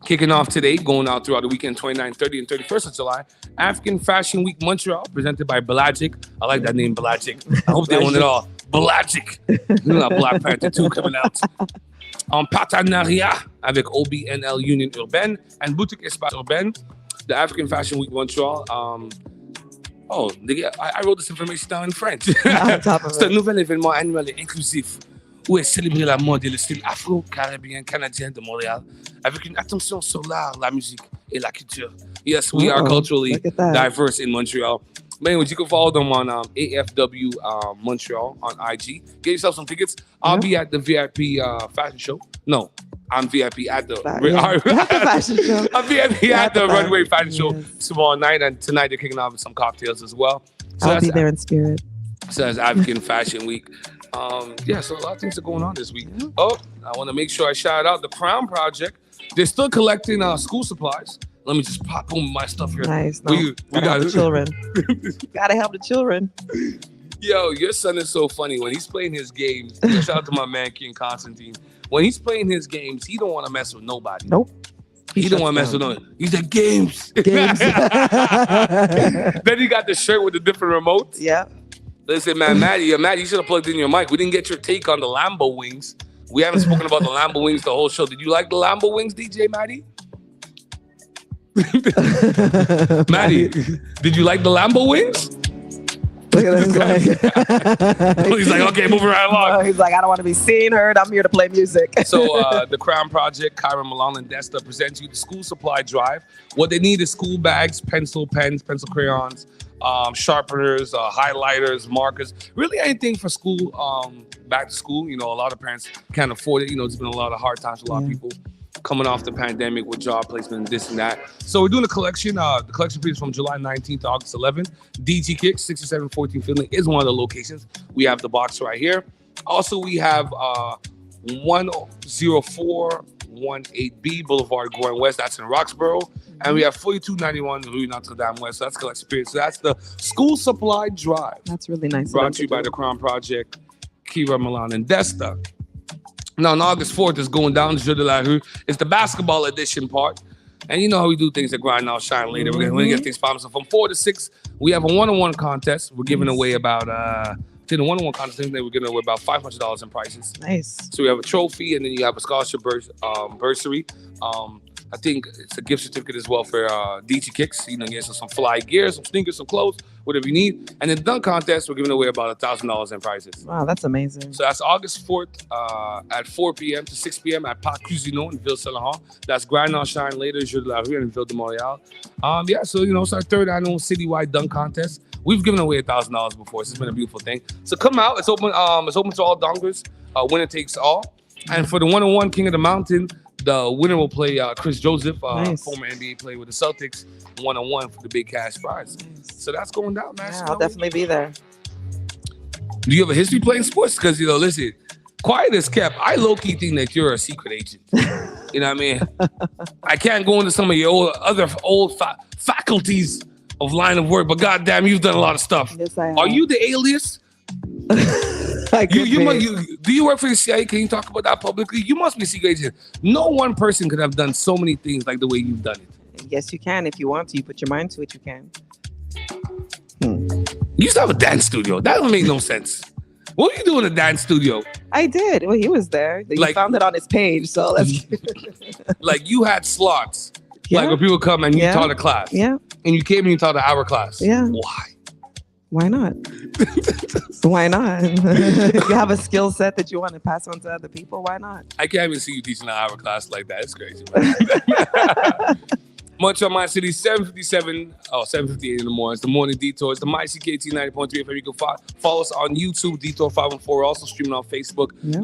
Kicking off today, going out throughout the weekend, 29th, 30th, and 31st of July, African Fashion Week Montreal, presented by Blagic. I like that name, Blagic. I hope they own it all. Blagic. Black Panther 2 coming out. En partenariat avec OBNL Union Urbaine and Boutique Espace Urbaine, the African Fashion Week Montreal. I wrote this information down in French. C'est un nouvel événement annuel et inclusif où est célébré la mode et le style afro-caribéen canadien de Montréal avec une attention sur l'art, la musique et la culture. Yes, we are culturally diverse in Montreal. But anyways, you can follow them on AFW Montreal on IG. Get yourself some tickets. I'll be at the VIP fashion show. No, I'm VIP at the fashion show. I'm VIP at the Runway Fashion Show tomorrow night, and tonight they're kicking off with some cocktails as well. So I'll be there in spirit. So that's African Fashion Week. So a lot of things are going on this week. Oh, I want to make sure I shout out the Crown Project. They're still collecting school supplies. Let me just pop boom my stuff here. Nice. We gotta help the children. Gotta help the children. Yo, your son is so funny. When he's playing his games, shout out to my man King Constantine. When he's playing his games, he don't want to mess with nobody. Nope. He don't want to mess with nobody. He's like, games. Then he got the shirt with the different remotes. Yeah. Listen, man, Maddie, you should have plugged in your mic. We didn't get your take on the Lambo wings. We haven't spoken about the Lambo wings the whole show. Did you like the Lambo wings, DJ Maddie? Maddie, did you like the Lambo wings? Look at this guy. He's like, okay, moving right along. He's like, I don't want to be seen, heard. I'm here to play music. So the Crown Project, Kyra Milan and Desta presents you the school supply drive. What they need is school bags, pens, pencil crayons, sharpeners, highlighters, markers, really anything for school, back to school. A lot of parents can't afford it. It's been a lot of hard times for a lot of people coming off the pandemic with job placement, this and that. So we're doing a collection. The collection period is from July 19th to August 11th. DG Kicks, 6714 Finley is one of the locations. We have the box right here. Also, we have 10418B Boulevard going west. That's in Roxborough. And we have 4291 Rue Notre Dame West. So that's collection period. So that's the school supply drive. That's really nice. Brought to you by the Crown Project, Kyra Milan and Desta. Now, on August 4th, is going down to Jeu de la Rue. It's the basketball edition part. And you know how we do things that grind out, shine later. We're going to get things popping. So from 4 to 6, we have a one-on-one contest. We're giving away about, the one-on-one contest, we're giving away about $500 in prizes. Nice. So we have a trophy, and then you have a scholarship bursary. I think it's a gift certificate as well for DG Kicks. You get some fly gear, some sneakers, some clothes, whatever you need. And then the dunk contest, we're giving away about $1,000 in prizes. Wow, that's amazing. So that's August 4th at 4 p.m. to 6 p.m. at Parc Cousineau in Ville-Saint-Laurent. That's Grind on Shine later, Jeu de la Rue in Ville de Montréal. So it's our 3rd annual citywide dunk contest. We've given away $1,000 before. It's been a beautiful thing. So come out. It's open. It's open to all dunkers. Winner takes all. And for the one-on-one King of the Mountain, the winner will play Chris Joseph, former NBA player with the Celtics, one-on-one for the big cash prize. Nice. So that's going down, man. Yeah, I'll definitely be there. Do you have a history playing sports? Because, listen, quiet as kept, I low-key think that you're a secret agent. You know what I mean? I can't go into some of your other faculties of line of work, but goddamn, you've done a lot of stuff. Yes, I have. Are you the alias? Do you work for the CIA? Can you talk about that publicly? You must be a secret agent. No one person could have done so many things like the way you've done it. Yes, you can. If you want to, you put your mind to it, you can. You used to have a dance studio. That don't make no sense. What were you doing in a dance studio? I did. Well, he was there. You found it on his page, so let's. Like you had slots. Yeah. Like when people come and you taught a class. Yeah. And you came and you taught an hour class. Yeah. Why? Why not? Why not? If you have a skill set that you want to pass on to other people, why not? I can't even see you teaching an hour class like that. It's crazy. Much on my city, 7:58 in the morning. It's the Morning Detour. It's the MyCKT 90.3 FM. You can follow us on YouTube, Detour 514. Also streaming on Facebook. Yeah.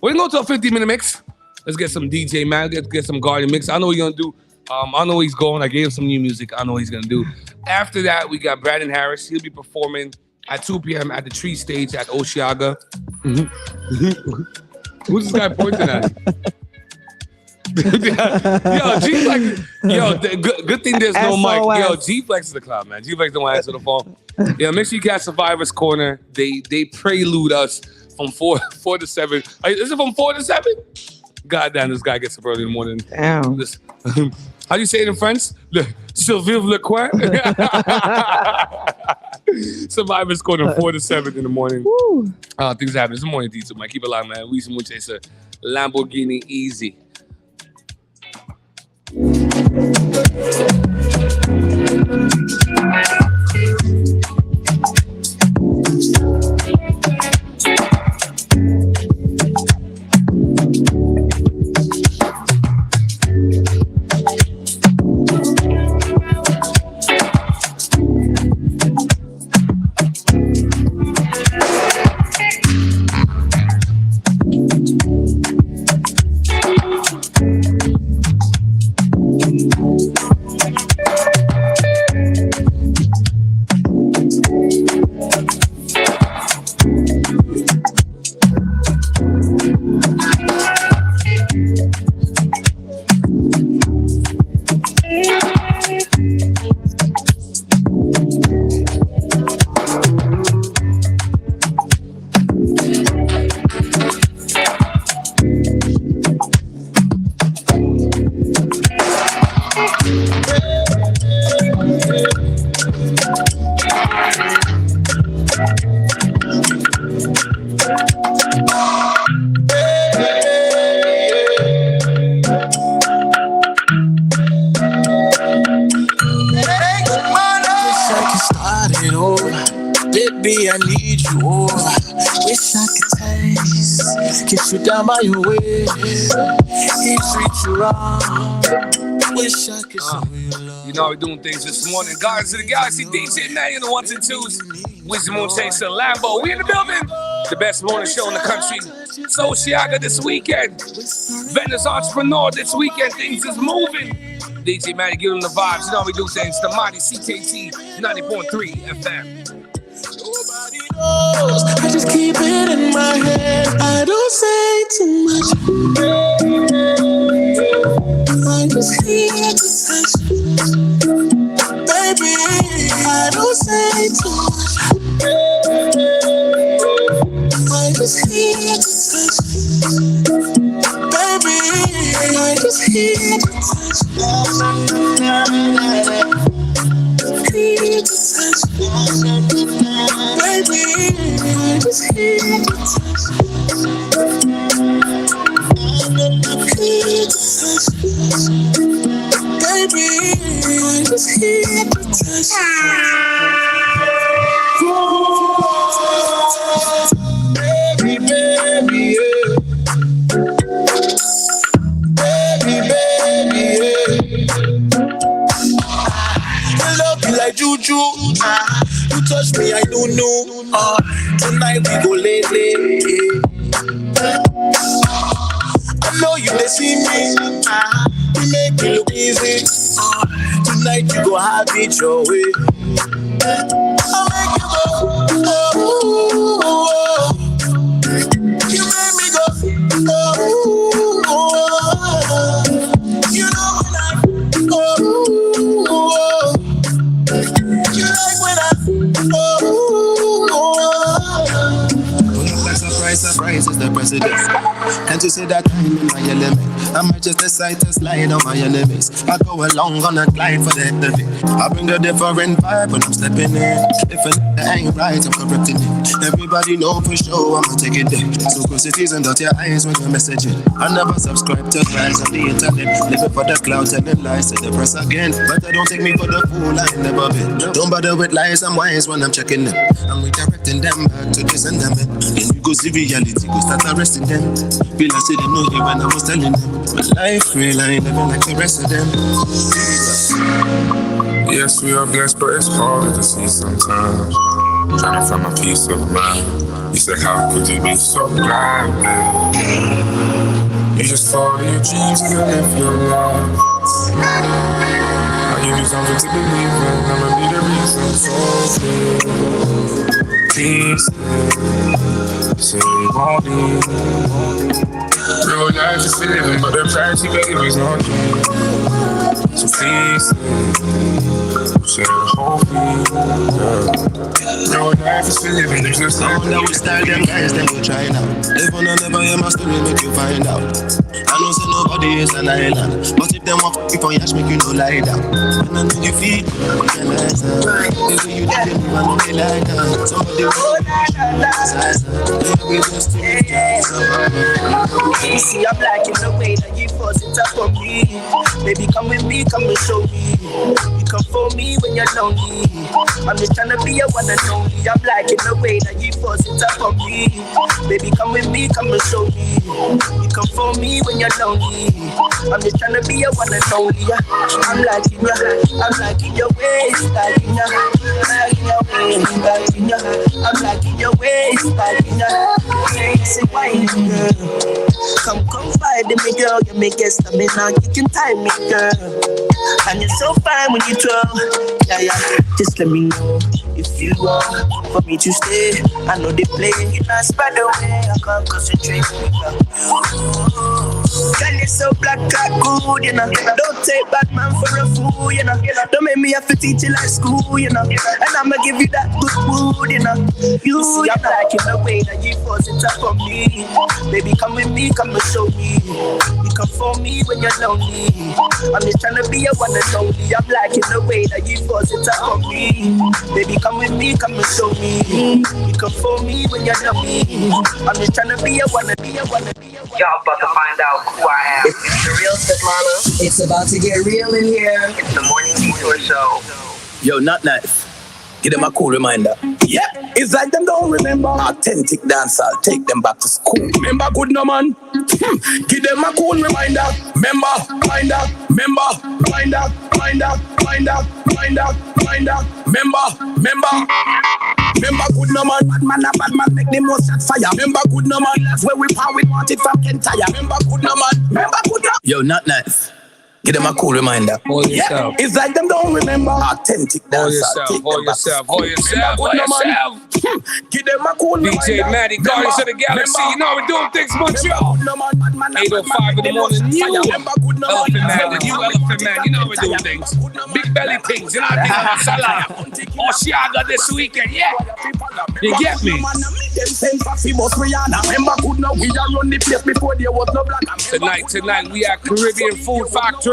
We're going to go to a 50-minute mix. Let's get some DJ Man. Let's get some Guardian mix. I know what you're going to do. I know where he's going. I gave him some new music. I know what he's going to do. After that, we got Brandon Harris. He'll be performing at 2 p.m. at the Tree Stage at Osheaga. Who's this guy pointing at? Good thing there's no mic. Yo, G-Flex is the clown, man. G-Flex don't answer the phone. Yeah, make sure you catch Survivor's Corner. They prelude us from 4 to 7. Is it from 4 to 7? God damn, this guy gets up early in the morning. Damn. How do you say it in French? Survive le coin. Survivor's Corner 4 to 7 in the morning. Things happen. It's the Morning Detour, man. Keep it alive, man. We some chase a Lamborghini easy. Kiss you down by your waist, he treat you wrong. Wish I could show you love. You know we're doing things this morning. Guardians of the Galaxy, DJ Man in the 1s and 2s. Wisdom Moon Chaser, Lambo. We in the building. The best morning show in the country. So Osheaga this weekend. Venice Entrepreneur this weekend. Things is moving. DJ Man, give them the vibes. You know we do things. The mighty CKT 90.3 FM. I just keep it in my head. I don't say too much. I just hear the touch. Baby, I don't say too much. I just hear the touch. Baby, I just hear the touch. Hear the touch. Baby, I just hear the touch. Hear the touch. Baby, I just hear the touch. Baby, baby, yeah. Baby, yeah. I love you like juju. You touch me, I don't know. Tonight we go late. I know you they see me. You make me look easy. Tonight you go have it your way. I'll make you go. Oh. You make me president. Can't you see that I'm in my element? I might just decide to slide on my enemies. I go along on a glide for the heavy. I bring a different vibe when I'm stepping in. If it ain't right, I'm correcting it. Everybody know for sure I'm taking it. So close your teeth and dot your eyes when you're messaging. I never subscribe to lies on the internet. Living for the cloud, telling lies to the press again. But I don't take me for the fool, I ain't never been. Don't bother with lies, I'm wise when I'm checking them. I'm redirecting them back to this and them. And you go see reality, go start arresting them. Feel I see them no here when I was telling them. My life real, I ain't never like the rest of them. Yes, we are blessed, but it's hard to see sometimes. Trying to find my peace of mind. You said, how could you be so blind, man? You just follow your dreams and live your life. I give you something to believe in. I'ma be the reason, so please say you won't leave. Real life is for living, but the price you pay is not true. So please say the whole thing. Real life is for living, there's no sound that we style them guys, them go try now. If one never hear my story, make you find out. I know say nobody is an island, but if them want to keep on yash, make you no lie down. And I know you feel, you nice now. If you did it, I know they like that. Somebody will be just you see, I'm liking the way that you force it up on me. Baby, come with me, come and show me. You come for me when you're lonely. I'm just trying to be a one and only. I'm liking the way that you force it up on me. Baby, come with me, come and show me. You come for me when you're lonely. I'm just trying to be a one and only. I'm liking your ways, liking your ways, liking your. I'm liking your ways, liking your. Say wine, girl. Come fight me, girl. You make it stamina. You can time me, girl. And you're so fine when you twirl. Yeah. Just let me know if you want for me to stay. I know they play. You not spread away. I can't concentrate. Girl, you're so black, good, you know. Don't take bad man for a fool, you know. Don't make me have to teach you like school, you know. And I'ma give you that good mood, you know. You see, I'm liking the way that you force it up on me. Baby, come with me, come and show me. You come for me when you're lonely. I'm just trying to be a one and only. I'm liking the way that you force it up on me. Baby, come with me, come and show me. You come for me when you're lonely. I'm just trying to be a one and be a one and be a one. Y'all about to find out who I am. It's the real Svetlana. It's about to get real in here. It's the Morning Detour show. Yo, not nice. Give them a cool reminder. Yeah, it's like them don't remember. Authentic dancer, take them back to school. Remember good no man? Give them a cool reminder. Remember, reminder. Remember good no man. Bad man make the most shot fire. Remember good no man. That's where we power, we want it from Kentire. Remember good no man. Yo, not nice. Give them a cool reminder. Hold yourself. It's like them don't remember. Authentic dancer. Hold yourself. Give them a cool reminder. DJ Maddie, Guardians of the Galaxy. You know we're doing things much, yo. 8:05 in the morning. New Elephant Man. You know we're doing things. Big belly things. You know what I think? Oshiaga this weekend, yeah. You get me? Tonight we at Caribbean Food Factory.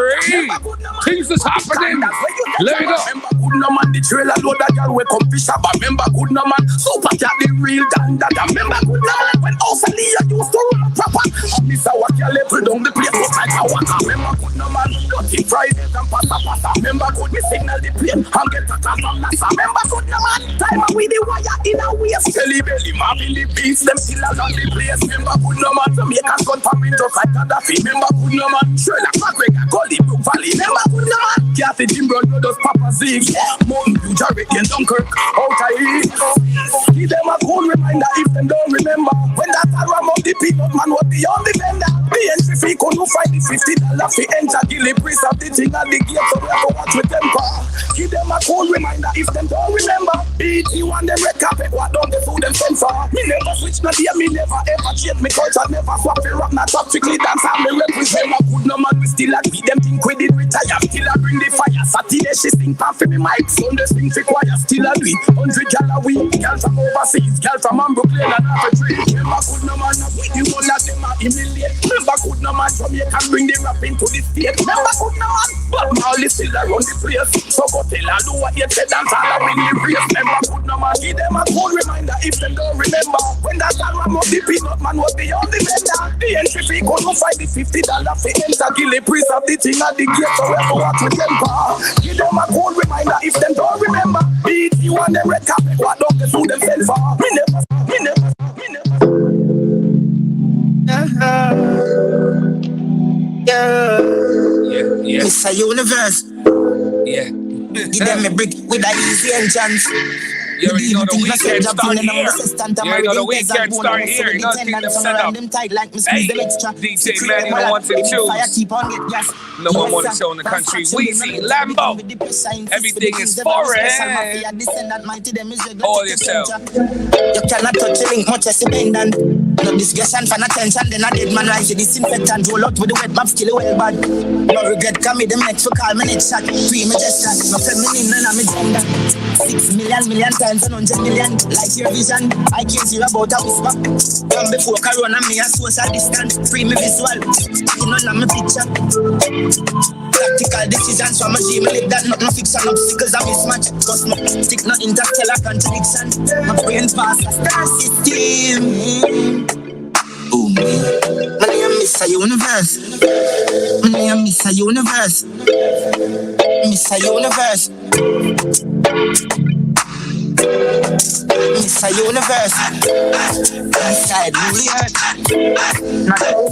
Things is happening. Let me go. Remember good no man, the trailer load that girl we come fish up. Remember good no man, super cat the real danda. Remember good no man, when Australia used to run proper. Miss our girl level down the place look like a waka. Remember good no man, dirty Fridays and pasta. Remember good we signal the plane and get a call from NASA. Remember good no man, time with the wire in a waist. Belly marvin the beats, them still along the place. Remember good no man, Jamaican gun for me just like Gaddafi. Remember good no man, Sherlock McGregor, Gully Brook Valley. Remember good no man, Kathy Jim Brown, Brothers Papa Zig. Mountain View, Jarek and Dunkirk, out of here. Give them a cool reminder if them don't remember. When that alarm of the peanut man was beyond the vendor. The entry fee couldn't find the $50 fee enter. Gilly priest of the thing at the gate so we have to watch with temper. Give them a cool reminder if them don't remember. BT one them red carpet, what don't they food them send for? Me never switch no day, me never ever change me culture, never swap it rap, not top strictly dance, and me represent my good no man, we still a beat them think we did retire, still a bring the fire, Saturday she sing pan for me mic, Sunday sing for choir, still a do it, 100 gal a week, gal from overseas, gal from Brooklyn and half a tree, remember good no man, the whole of them a humiliate, remember good no man, from here can bring the rap into the state, remember good no man, but Molly still around the place, so go tell her do what you said, dance all a win the race, remember good no man, give them a cool reminder if them don't remember, when that time of the peanut man was the only vendor, the entry fee go to find the $50 for enter, kill the priest of the thing at the gate, so we go watch with them car, give them a cool reminder if them don't remember, beat you on the red carpet, what don't they do them send for, me never. Yeah. Mr. Universe. Yeah. Give them a brick with a easy entrance. You already know the weekend start here. You already know the weekend start here. You know the thing set up. Hey, DJ Manny, the ones and twos. No one more to show in the country. Weezy, Lambo. Everything is foreign. Hold yourself. You cannot touch the link much as you bend and no discussion for attention. Then a dead man rise the disinfectant. Roll out with the wet map still well bad. No regret come with the next for call me next shot. Free me just shot. No feminine none of me gender. 6 million times and 100 million. Like your vision. I can't hear about a whisper. Come before Corona me a social distance. Free me visual. You know I'm a picture. Practical decisions from a dream. Live that not no fiction. Obstacles a mismatch. Cause no stick no interstellar contradiction. My brain pass a star system. Boom. My name is Mr. Universe. My name is Mr. Universe. Mr. Universe. Mr. Universe. Inside really hurt. Not all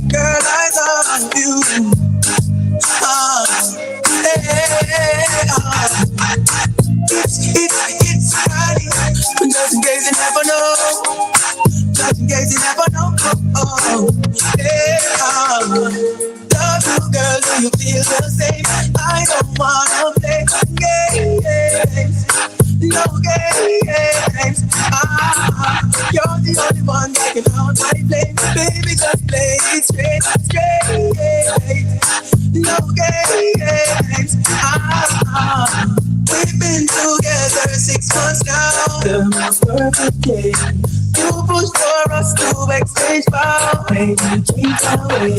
girl, I love you. It's Friday. Just in case you never know. Just in case you never know. Love you, girl, do you feel the same? I don't wanna play games. No games. You're the only one that can hold my flame. Baby, just play it straight. No games. We've been together 6 months now. The most perfect day. You pushed for us to exchange vows. Baby, keep away.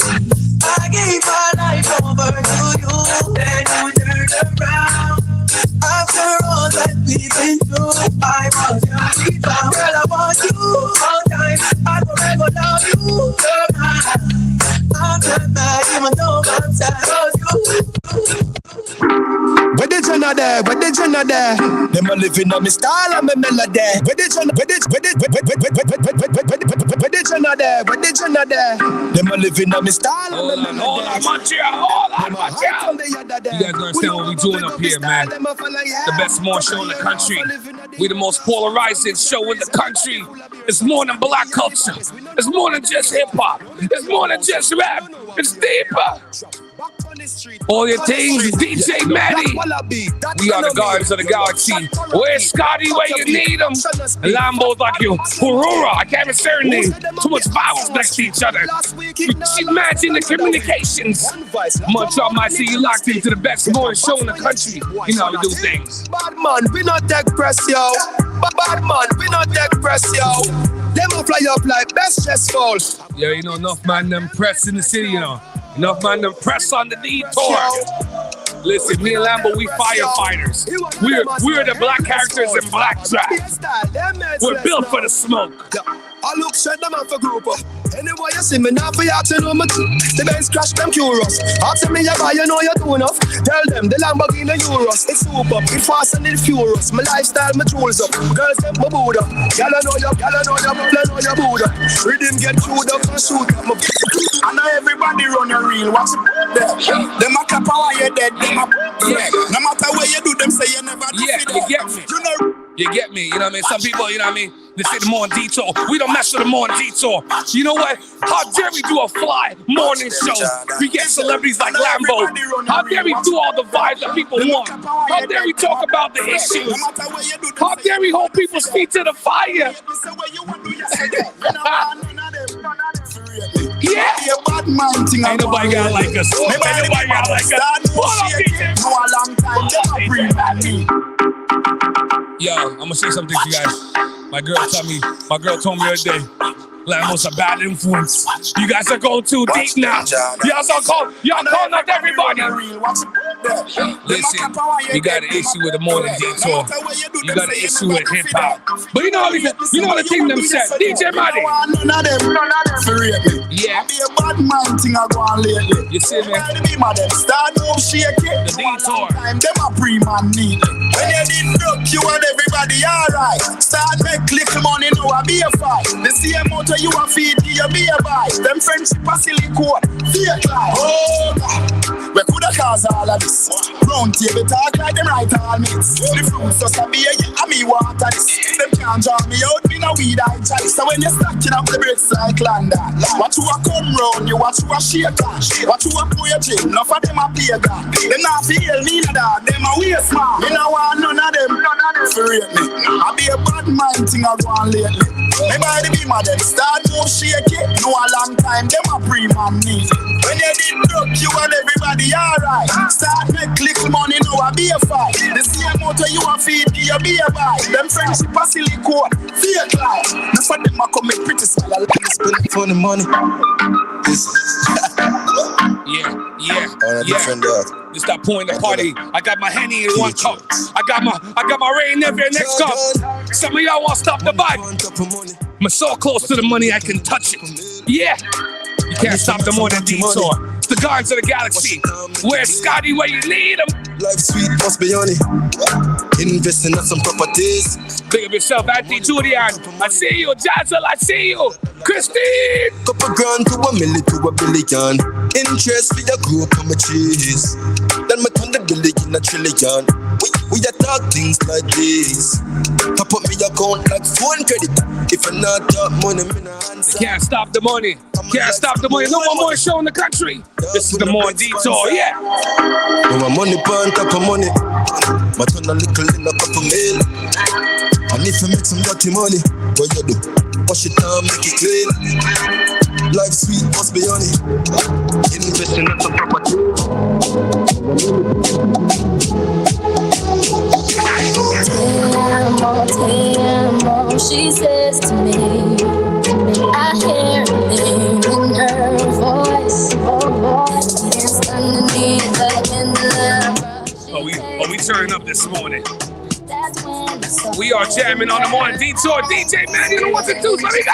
I gave my life over to you. Then you turned around. After all that we've been through, I was your rebound. Girl, I want you all time. I forever love you. You're mine. I'm not mad, even though I'm sad. Where did you know there? Where did you know there? Them a living on me style and me melody. Where did you know? Where did you know there? Where did you know there? Them a living on me style and me melody. Hold on, Montreal. You guys understand what we doing up here, man? The best morning show in the country. We the most polarizing show in the country. It's more than black culture. It's more than just hip hop. It's more than just rap. It's deeper. All your things, DJ Manny. We are the guardians of the galaxy. Where's Scotty where you need him? Lambo's like you. Aurora, I can't even say her name. Too much vowels next to each other. She's matching the communications. Montreal might see you locked into the best morning show in the country. You know how we do things. Bad man, we not take press, yo. Bad man, we not take press, yo. Them a fly up like best chest fall. Yeah, you know, enough man them press in the city, you know. Enough man them press on the detour. Listen, me and Lambo, we firefighters. We're the black characters in black trap. We're built for the smoke. I look shut them out for group up. Anyway, you see me now for you to know me. The Benz crash them curious. Ask me you buy, you know you do enough. Tell them the Lamborghini Euros. It's super, it fast and it furious. My lifestyle, my jewels up. Girls them my Buddha. Y'all know you, Buddha. Rhythm get chewed up and shoot up. I know everybody run a reel. Watch it there. Them a clap while you're dead. Them a no matter where you do, them say you never do. Yeah, you get me. You know. You get me? You know what I mean? Some people, you know what I mean? They say the Morning Detour. We don't mess with the Morning Detour. You know what? How dare we do a fly morning show? We get celebrities like Lambo. How dare we do all the vibes that people want? How dare we talk about the issues? How dare we hold people's feet to the fire? Yeah. Ain't nobody got like us. Ain't nobody got like us. Yo, I'm gonna say something to you guys. My girl told me the other day, Lambo's a bad influence. You guys are going too deep now. Y'all calling out everybody. Listen, you got an issue with the Morning Detour. You got an issue with hip hop. But you know the thing them said. DJ Maddie. Yeah. Be a bad man thing I go on lately. You see me? Start move shake it. The Detour. Them a pre-man need. When you did broke, you and everybody alright. Start make little money, now I be a fight. The same motor you a feed, you be a buy. Them friendship a silly code, fake life. Oh God, we coulda cause all of this. Round table talk like them right all mates. The fruits just a be a me water this. Them can't draw me out, me no weed I try. So when you stacking up the bricks like London, watch who a come round, you watch who a shake on. Watch who a play a gym, enough of them a play God. Them not feel me no dog, them a waste man. Me no want none of them, for real me. I be a bad mind thing I go on lately. Me body be mad, them start move shake it. No a long time, them a pre-man need. When you did broke, you and everybody alright. Start make little money, now I be a fight. The same motor you a feed, you be a buy. Them friendship a silly code, fake life. That's what them a come make pretty smile. I like to spend for the money. Yeah. It's that point in the party. I got my Henny in one cup. I got my Ray Never next cup. Some of y'all want to stop the vibe. I'm so close to the money I can touch it. Yeah. You can't stop the Morning Detour. It's the Guardians of the Galaxy. Where's Scotty where you need him? Life sweet must be on it. Investing in some properties. Think of yourself, Auntie Julian. I see you, Jazzle, I see you. Christine! Couple grand to $1 million to $1 billion. Interest for your group on my cheese. Then my $100 billion a trillion. We talk things like this. Top up me account like phone credit. If I not got money, me no answer. Can't stop the money. Can't stop the money. No one more show in the country. This is the Morning Detour, yeah. No my money on top of money. My turn a little in a couple mil. And if you make some dirty money, what you do? Wash it down, make it clean. Life sweet must be on it. Investing in some property. She says to me, I hear a name in her voice. It's underneath the we turning up this morning. We are jamming on the Morning Detour. DJ man, you know what to do. Let me go.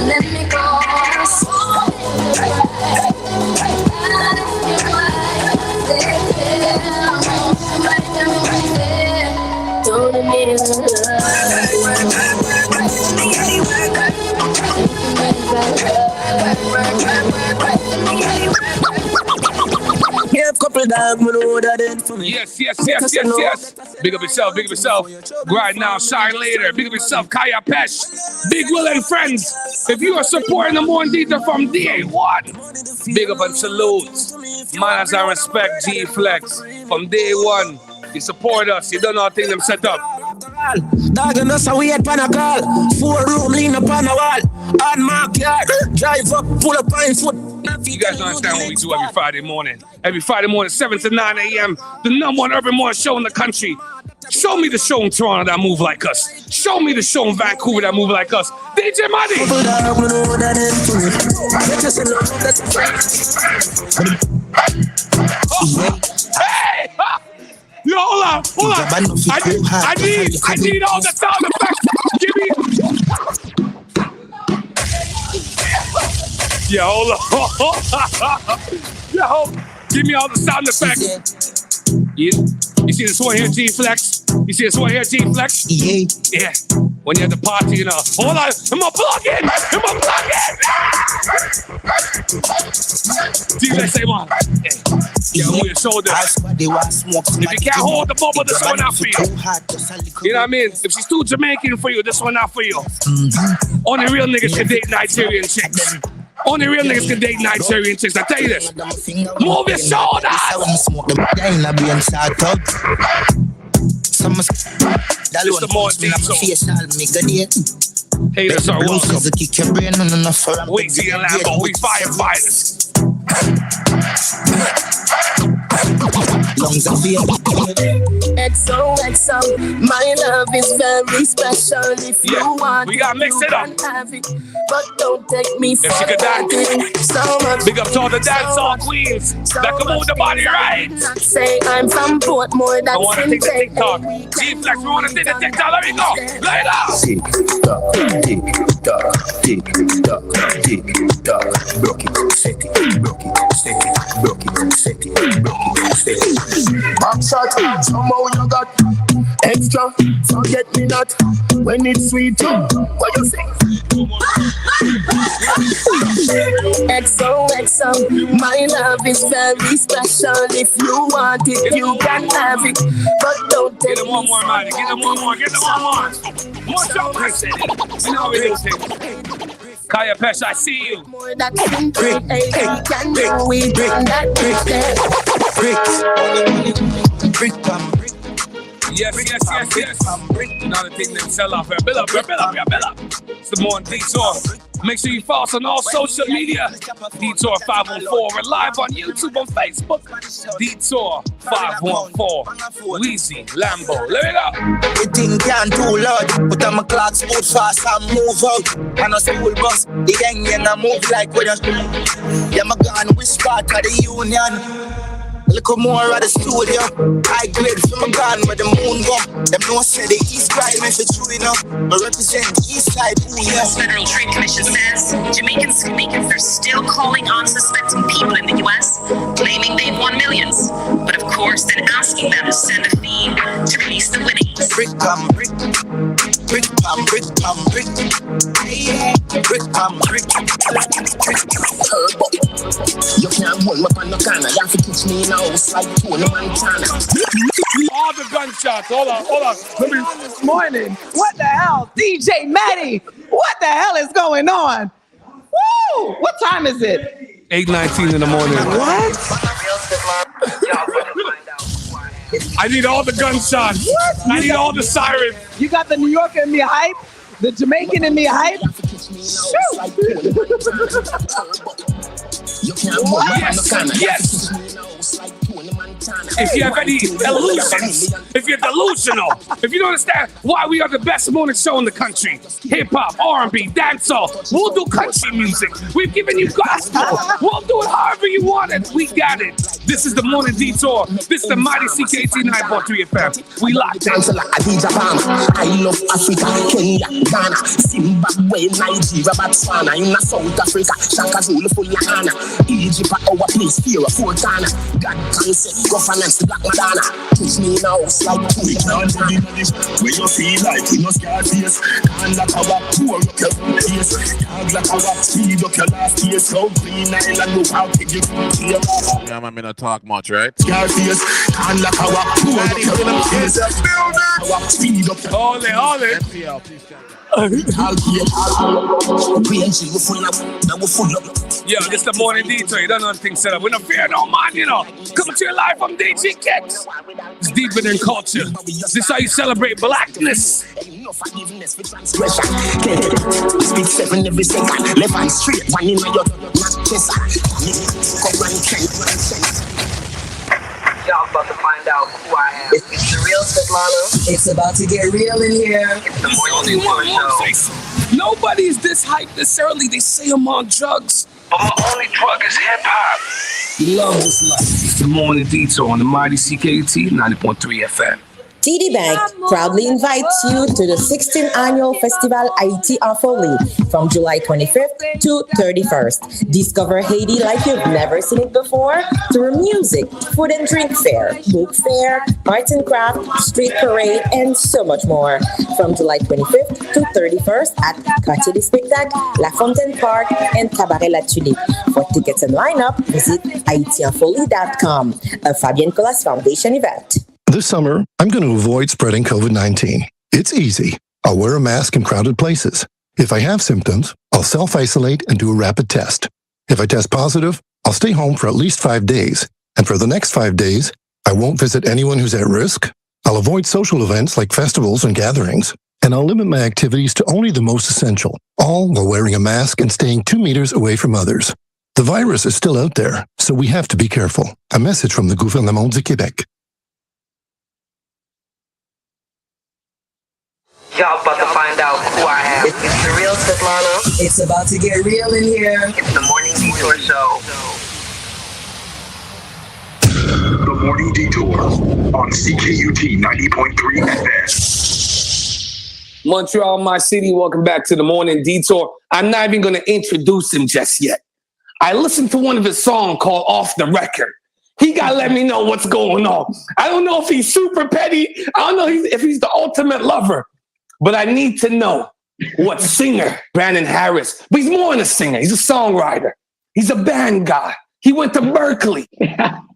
Let me go. Yes. Big up yourself. Grind now, shine later. Big up yourself, Kaya Pesh. Big Will and friends. If you are supporting the Morning Detour from day one, big up and salute. Manners and respect, G Flex. From day one, you support us. You don't know how things them set up. Dog and us a wait pan a call. 4-room lean up on the wall. Hard mark yard. Drive up, pull up on foot. You guys don't understand what we do every Friday morning. Every Friday morning, 7 to 9 a.m. The #1 urban morning show in the country. Show me the show in Toronto that move like us. Show me the show in Vancouver that move like us. DJ Maddie. Hey! Yo, hold on. I need all the sound effects. Give me. Yo, hold on. Yo, give me all the sound effects. Yeah. You see this one here, G Flex? Yeah. When you're at the party, you know, hold on, I'm a plug in. DJ say, man, yeah, move your shoulders. If you can't hold the bubble, this one not for you. You know what I mean? If she's too Jamaican for you, this one not for you. Only real niggas can date Nigerian chicks. Only real niggas can date Nigerian chicks. I tell you this. Move your shoulders. It's the Morning Detour. Haters are welcome. Weezy and Lambo, we firefighters. XOXO, my love is very special. If you want we gotta mix it up. Have it, but don't take me for granted. So much. Big up to all the dancehall queens that can move the body right. Say I'm from Portmore. That's I wanna take the TikTok. G-Flex, we wanna take the TikTok. Let me go. Lay it out. Tick tock, broke it, set it, broke it, set it, broke it, set it, broke it, set it. Back shot, somehow you got extra, forget me not. When it's sweet, what you say? XOXO, my love is very special. If you want it, you can have it. But don't take Get them one more, man. Get them one more. Get them one more. More jump, I said it. You know what it is. Kaya Pesh, I see you. Yes. Another thing that sell off here. Bill up. It's the Morning Detour. Make sure you follow us on all social media. Detour 514. We're live on YouTube, on Facebook. Detour 514. Weezy, Lambo. Let me go. You think I'm too loud, but I'm a clock smooth fast and move out. And I say we'll bust the gang and I move like when yeah, my gun, which part of the union? Look more at the studio. I grade from a gun where the moon go. Them no say the east crime if it's true enough. But represent the east side. U.S. Federal Trade Commission says Jamaicans are still calling unsuspecting people in the U.S., claiming they've won millions. But of course, then asking them to send a fee to release the winnings. Brick pam brick. Brick pam brick pam brick. Brick pam brick. You can't hold me on the corner. You have to catch me now. It's like Tony Montana. All the gunshots. Hold on. This morning. What the hell? DJ Maddie. What the hell is going on? Woo! What time is it? 8:19 in the morning. What? I need all the gunshots. What? I need all the sirens. You got the New Yorker in me hype? The Jamaican in me hype? Shoot! Yes. If you have any illusions, if you're delusional, if you don't understand why we are the best morning show in the country, hip-hop, R&B, dancehall, we'll do country music. We've given you gospel. We'll do it however you want it. We got it. This is the Morning Detour. This is the mighty CKT 9.3 FM. We locked in. I love Africa, Kenya, Ghana, Zimbabwe, Nigeria, Botswana, in South Africa, Shaka Zulu, Fulana, Egypt, our place, here, Fort Ghana, God concept, governance, Black Madonna. Touch me now, it's like we can't do this. When you feel like you must get this, can't like our poor up your face, can't like our speed up your last face, so Green Island, go out to give you. Yeah, I'm not talk much, right? Scarface, can't like our poor up your face, our speed up your Hold it. Yo, this the Morning Detour. You don't know anything set up. We don't fear no man, you know. Coming to you live from DG Kicks. It's deeper than culture. This is how you celebrate blackness. Speak 7 every second, left and straight, one in your Y'all about to find out who I am. It's the real Svetlana. It's about to get real in here. It's the Morning Detour show. Nobody's this hyped this early. They say I'm on drugs. But my only drug is hip-hop. You love this life. It's the Morning Detour on the mighty CKT 90.3 FM. TD Bank proudly invites you to the 16th Annual Festival Haiti en Folie from July 25th to 31st. Discover Haiti like you've never seen it before through music, food and drink fair, book fair, arts and craft, street parade, and so much more. From July 25th to 31st at Quartier des Spectacles, La Fontaine Park, and Cabaret La Tulipe. For tickets and lineup, visit haitienfolie.com, a Fabienne Colas Foundation event. This summer, I'm going to avoid spreading COVID-19. It's easy. I'll wear a mask in crowded places. If I have symptoms, I'll self-isolate and do a rapid test. If I test positive, I'll stay home for at least 5 days. And for the next 5 days, I won't visit anyone who's at risk. I'll avoid social events like festivals and gatherings. And I'll limit my activities to only the most essential, all while wearing a mask and staying 2 meters away from others. The virus is still out there, so we have to be careful. A message from the Gouvernement du Québec. Y'all about to find out who I am. It's the real Svetlana. It's about to get real in here. It's the Morning Detour Show. The Morning Detour on CKUT 90.3 FM. Montreal, my city, welcome back to the Morning Detour. I'm not even going to introduce him just yet. I listened to one of his songs called Off the Record. He got to let me know what's going on. I don't know if he's super petty. I don't know if he's the ultimate lover. But I need to know what singer Brandon Harris, but he's more than a singer. He's a songwriter. He's a band guy. He went to Berkeley.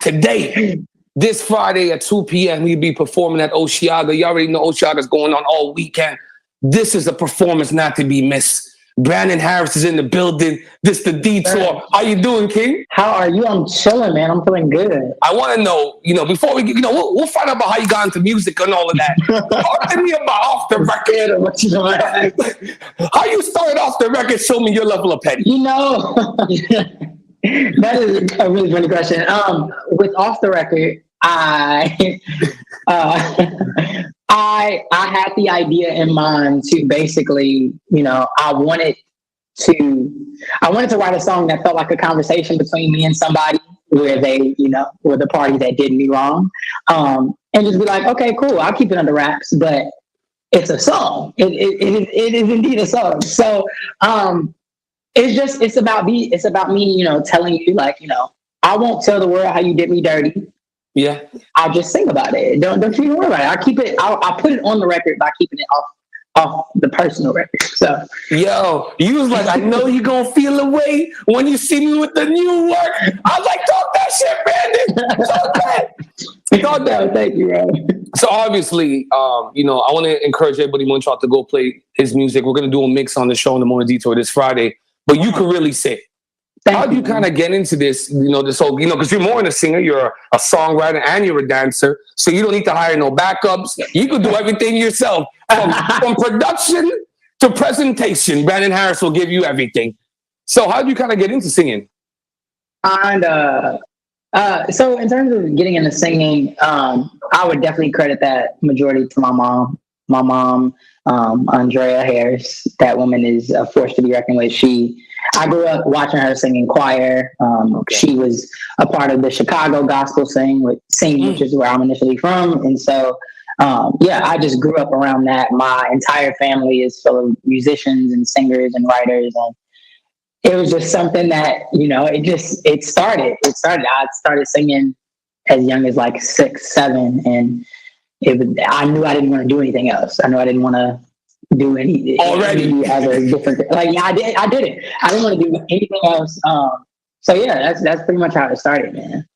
Today, this Friday at 2 p.m., he'll be performing at Osheaga. You already know Osheaga's going on all weekend. This is a performance not to be missed. Brandon Harris is in the building. This the Detour. How you doing, King? How are you? I'm chilling, man. I'm feeling good. I want to know, before we, we'll find out about how you got into music and all of that. Talk to me about Off the Record. How you started Off the Record? Show me your level of petty. That is a really funny question. With Off the Record, I had the idea in mind to basically, I wanted to write a song that felt like a conversation between me and somebody where they, were the party that did me wrong. And just be like, okay, cool. I'll keep it under wraps, but it's a song. It is indeed a song. So, it's about me, telling you like, I won't tell the world how you did me dirty. Yeah. I'll just sing about it. Don't even worry about it. I'll put it on the record by keeping it off the personal record. So yo, you was like, I know you're gonna feel a way when you see me with the new work. I was like, talk that shit, Brandon. Talk that. Talk that. Thank you, bro. So obviously, I want to encourage everybody in Montreal to go play his music. We're gonna do a mix on the show in the Morning Detour this Friday. But you could really sing. How do you kind of get into this, this whole, because you're more than a singer, you're a songwriter and you're a dancer. So you don't need to hire no backups. You could do everything yourself. From production to presentation, Brandon Harris will give you everything. So how do you kind of get into singing? And so in terms of getting into singing, I would definitely credit that majority to my mom. My mom, Andrea Harris, that woman is a force to be reckoned with. I grew up watching her sing in choir. She was a part of the Chicago gospel scene, which is where I'm initially from. And so, I just grew up around that. My entire family is full of musicians and singers and writers. And it was just something that, it started. I started singing as young as like 6, 7. And I knew I didn't want to do anything else. I knew I didn't want to do anything already as a different. I didn't. I didn't want to do anything else. That's pretty much how it started, man.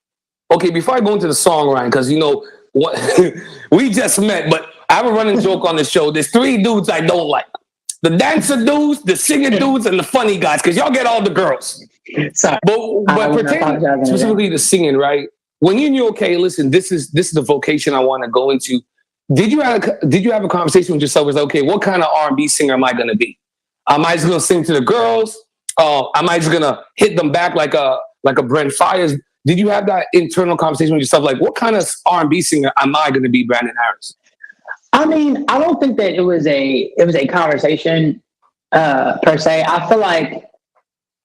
Okay, before I go into the song, Ryan, because what we just met, but I have a running joke on the show. There's 3 dudes I don't like: the dancer dudes, the singer dudes, and the funny guys. Because y'all get all the girls. Sorry, but pertaining specifically to singing, right? When you knew, okay, listen, this is the vocation I want to go into. Did you have a conversation with yourself? Was like, okay, what kind of R&B singer am I going to be? Am I just going to sing to the girls? Am I just going to hit them back like a Brent Fires? Did you have that internal conversation with yourself? Like, what kind of R&B singer am I going to be, Brandon Harris? I mean, I don't think that it was a conversation per se. I feel like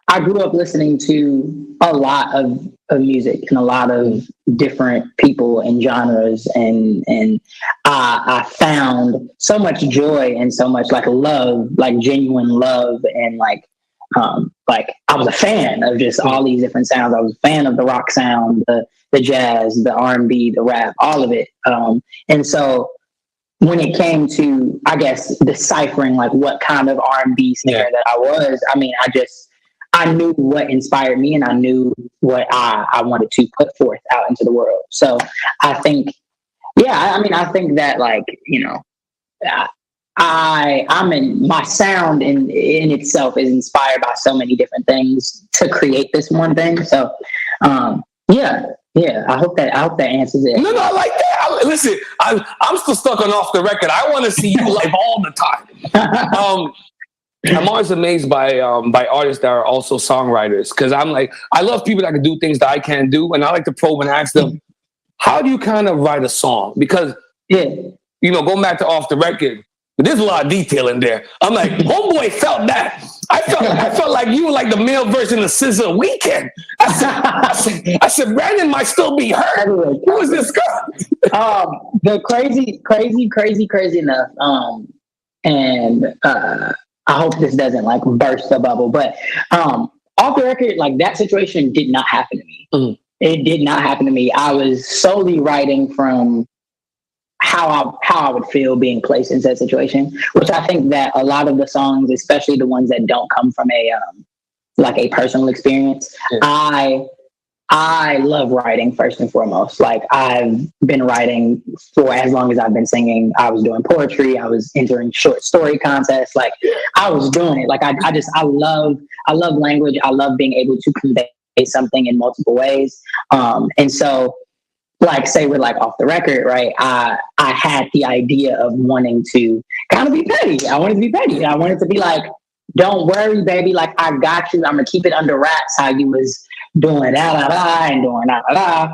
I grew up listening to a lot of of music and a lot of different people and genres, and I found so much joy and so much like love, like genuine love, and like I was a fan of just all these different sounds. I was a fan of the rock sound, the jazz, the R&B, the rap, all of it. And so when it came to, I guess, deciphering like what kind of R&B singer that I was, I mean, I knew what inspired me, and I knew what I wanted to put forth out into the world. So I think, I think that, like, you know, my sound in itself is inspired by so many different things to create this one thing. So, I hope that answers it. No, I like that. Listen, I'm still stuck on Off the Record. I want to see you live all the time. I'm always amazed by artists that are also songwriters, because I'm like, I love people that can do things that I can't do, and I like to probe and ask them, how do you kind of write a song? Because you know, going back to Off the Record, there's a lot of detail in there. I'm like, homeboy felt that. I felt like you were like the male version of SZA Weekend. I said, Brandon might still be hurt. Who is this girl? The crazy enough. I hope this doesn't like burst the bubble, but Off the Record, like that situation did not happen to me. Mm. It did not happen to me. I was solely writing from how I would feel being placed in that situation, which I think that a lot of the songs, especially the ones that don't come from a personal experience, I love writing first and foremost. Like I've been writing for as long as I've been singing. I was doing poetry. I was entering short story contests. Like I was doing it. Like I love language. I love being able to convey something in multiple ways. And so, like, say we're like Off the Record, right? I had the idea of wanting to kind of be petty. I wanted to be petty. I wanted to be like, don't worry, baby. Like, I got you. I'm going to keep it under wraps how you was doing da-da-da and doing da-da-da.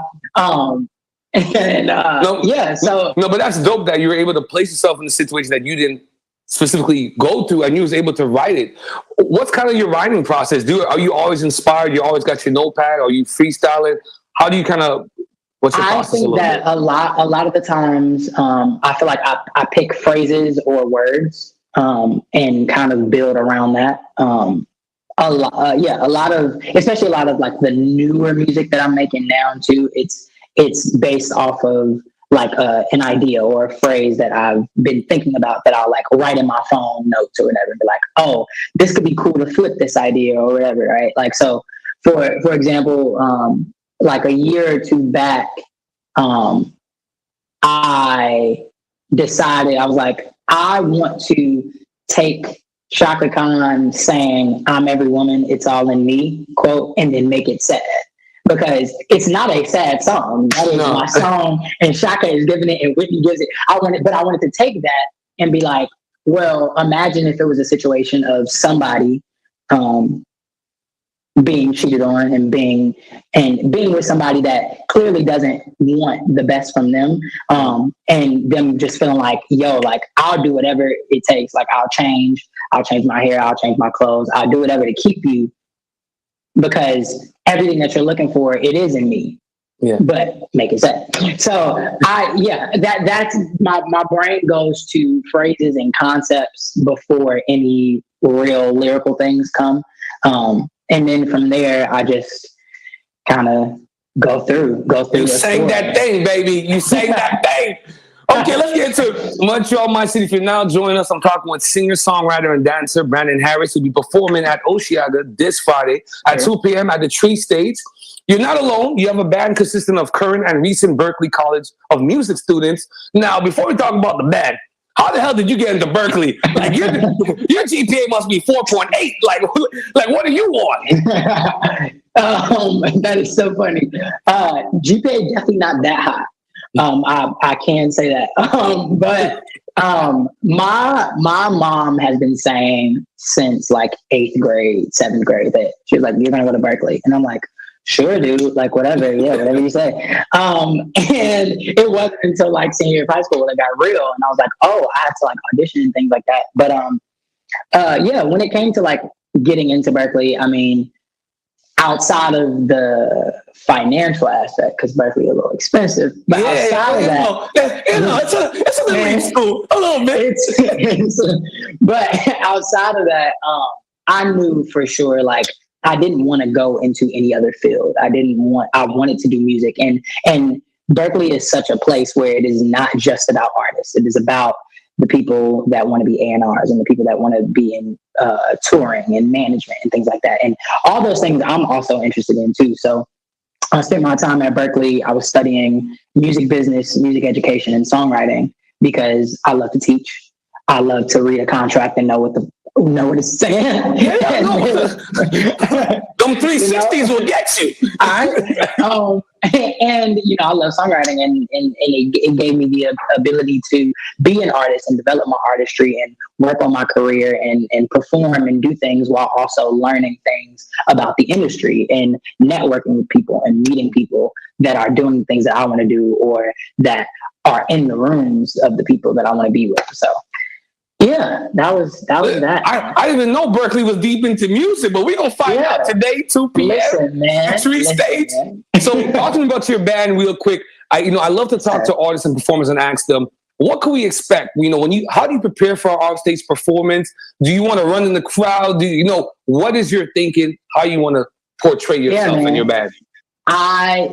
But that's dope that you were able to place yourself in a situation that you didn't specifically go through, and you was able to write it. What's kind of your writing process? Are you always inspired? You always got your notepad? Are you freestyling? How do you kind of... What's your process? I think that a lot of the times, I feel like I pick phrases or words and kind of build around that. A lot of, especially a lot of like the newer music that I'm making now too. It's based off of like an idea or a phrase that I've been thinking about that I'll like write in my phone notes or whatever, and be like, oh, this could be cool to flip this idea or whatever, right? Like so, for example. Like a year or two back, I decided, I was like, I want to take Shaka Khan saying, I'm every woman, it's all in me, quote, and then make it sad. Because it's not a sad song. That is my song, and Shaka is giving it, and Whitney gives it. I wanted to take that and be like, well, imagine if it was a situation of somebody, being cheated on and being with somebody that clearly doesn't want the best from them, and them just feeling like, yo, like I'll do whatever it takes. Like I'll change my hair, I'll change my clothes, I'll do whatever to keep you, because everything that you're looking for, it is in me. Yeah. But make it sad. So that's my brain goes to phrases and concepts before any real lyrical things come. And then from there, I just kind of go through. You sang that thing, baby. You sang that thing. Okay, let's get into Montreal, my city. If you're now joining us, I'm talking with singer, songwriter, and dancer Brandon Harris, who'll be performing at Osheaga this Friday at 2 p.m. at the Tree Stage. You're not alone. You have a band consisting of current and recent Berklee College of Music students. Now, before we talk about the band, how the hell did you get into Berklee? Like your GPA must be 4.8. Like what do you want? That is so funny. GPA definitely not that high. I can say that. But my mom has been saying since like 8th grade, 7th grade that she was like, you're gonna go to Berklee, and I'm like, sure, dude. Like, whatever. Yeah, whatever you say. And it wasn't until like senior year of high school when it got real, and I was like, oh, I had to like audition and things like that. But when it came to like getting into Berklee, I mean, outside of the financial aspect, because Berkeley is a little expensive, but outside of that, it's a elite school a little bit. But outside of that, I knew for sure, like, I didn't want to go into any other field. I wanted to do music, and Berkeley is such a place where it is not just about artists. It is about the people that want to be A&Rs and the people that want to be in touring and management and things like that. And all those things I'm also interested in too. So I spent my time at Berkeley. I was studying music business, music education, and songwriting because I love to teach. I love to read a contract and know what it's saying. Them 360s will get you. And I love songwriting, and it gave me the ability to be an artist and develop my artistry and work on my career and perform and do things while also learning things about the industry and networking with people and meeting people that are doing things that I want to do or that are in the rooms of the people that I want to be with. So yeah, that was that. I didn't even know Berkeley was deep into music, but we're going to find out today, 2 p.m. Listen, man. Tree Stage. So talking about your band real quick, I love to talk to artists and performers and ask them, what can we expect? How do you prepare for our onstage performance? Do you want to run in the crowd? What is your thinking? How you want to portray yourself in your band?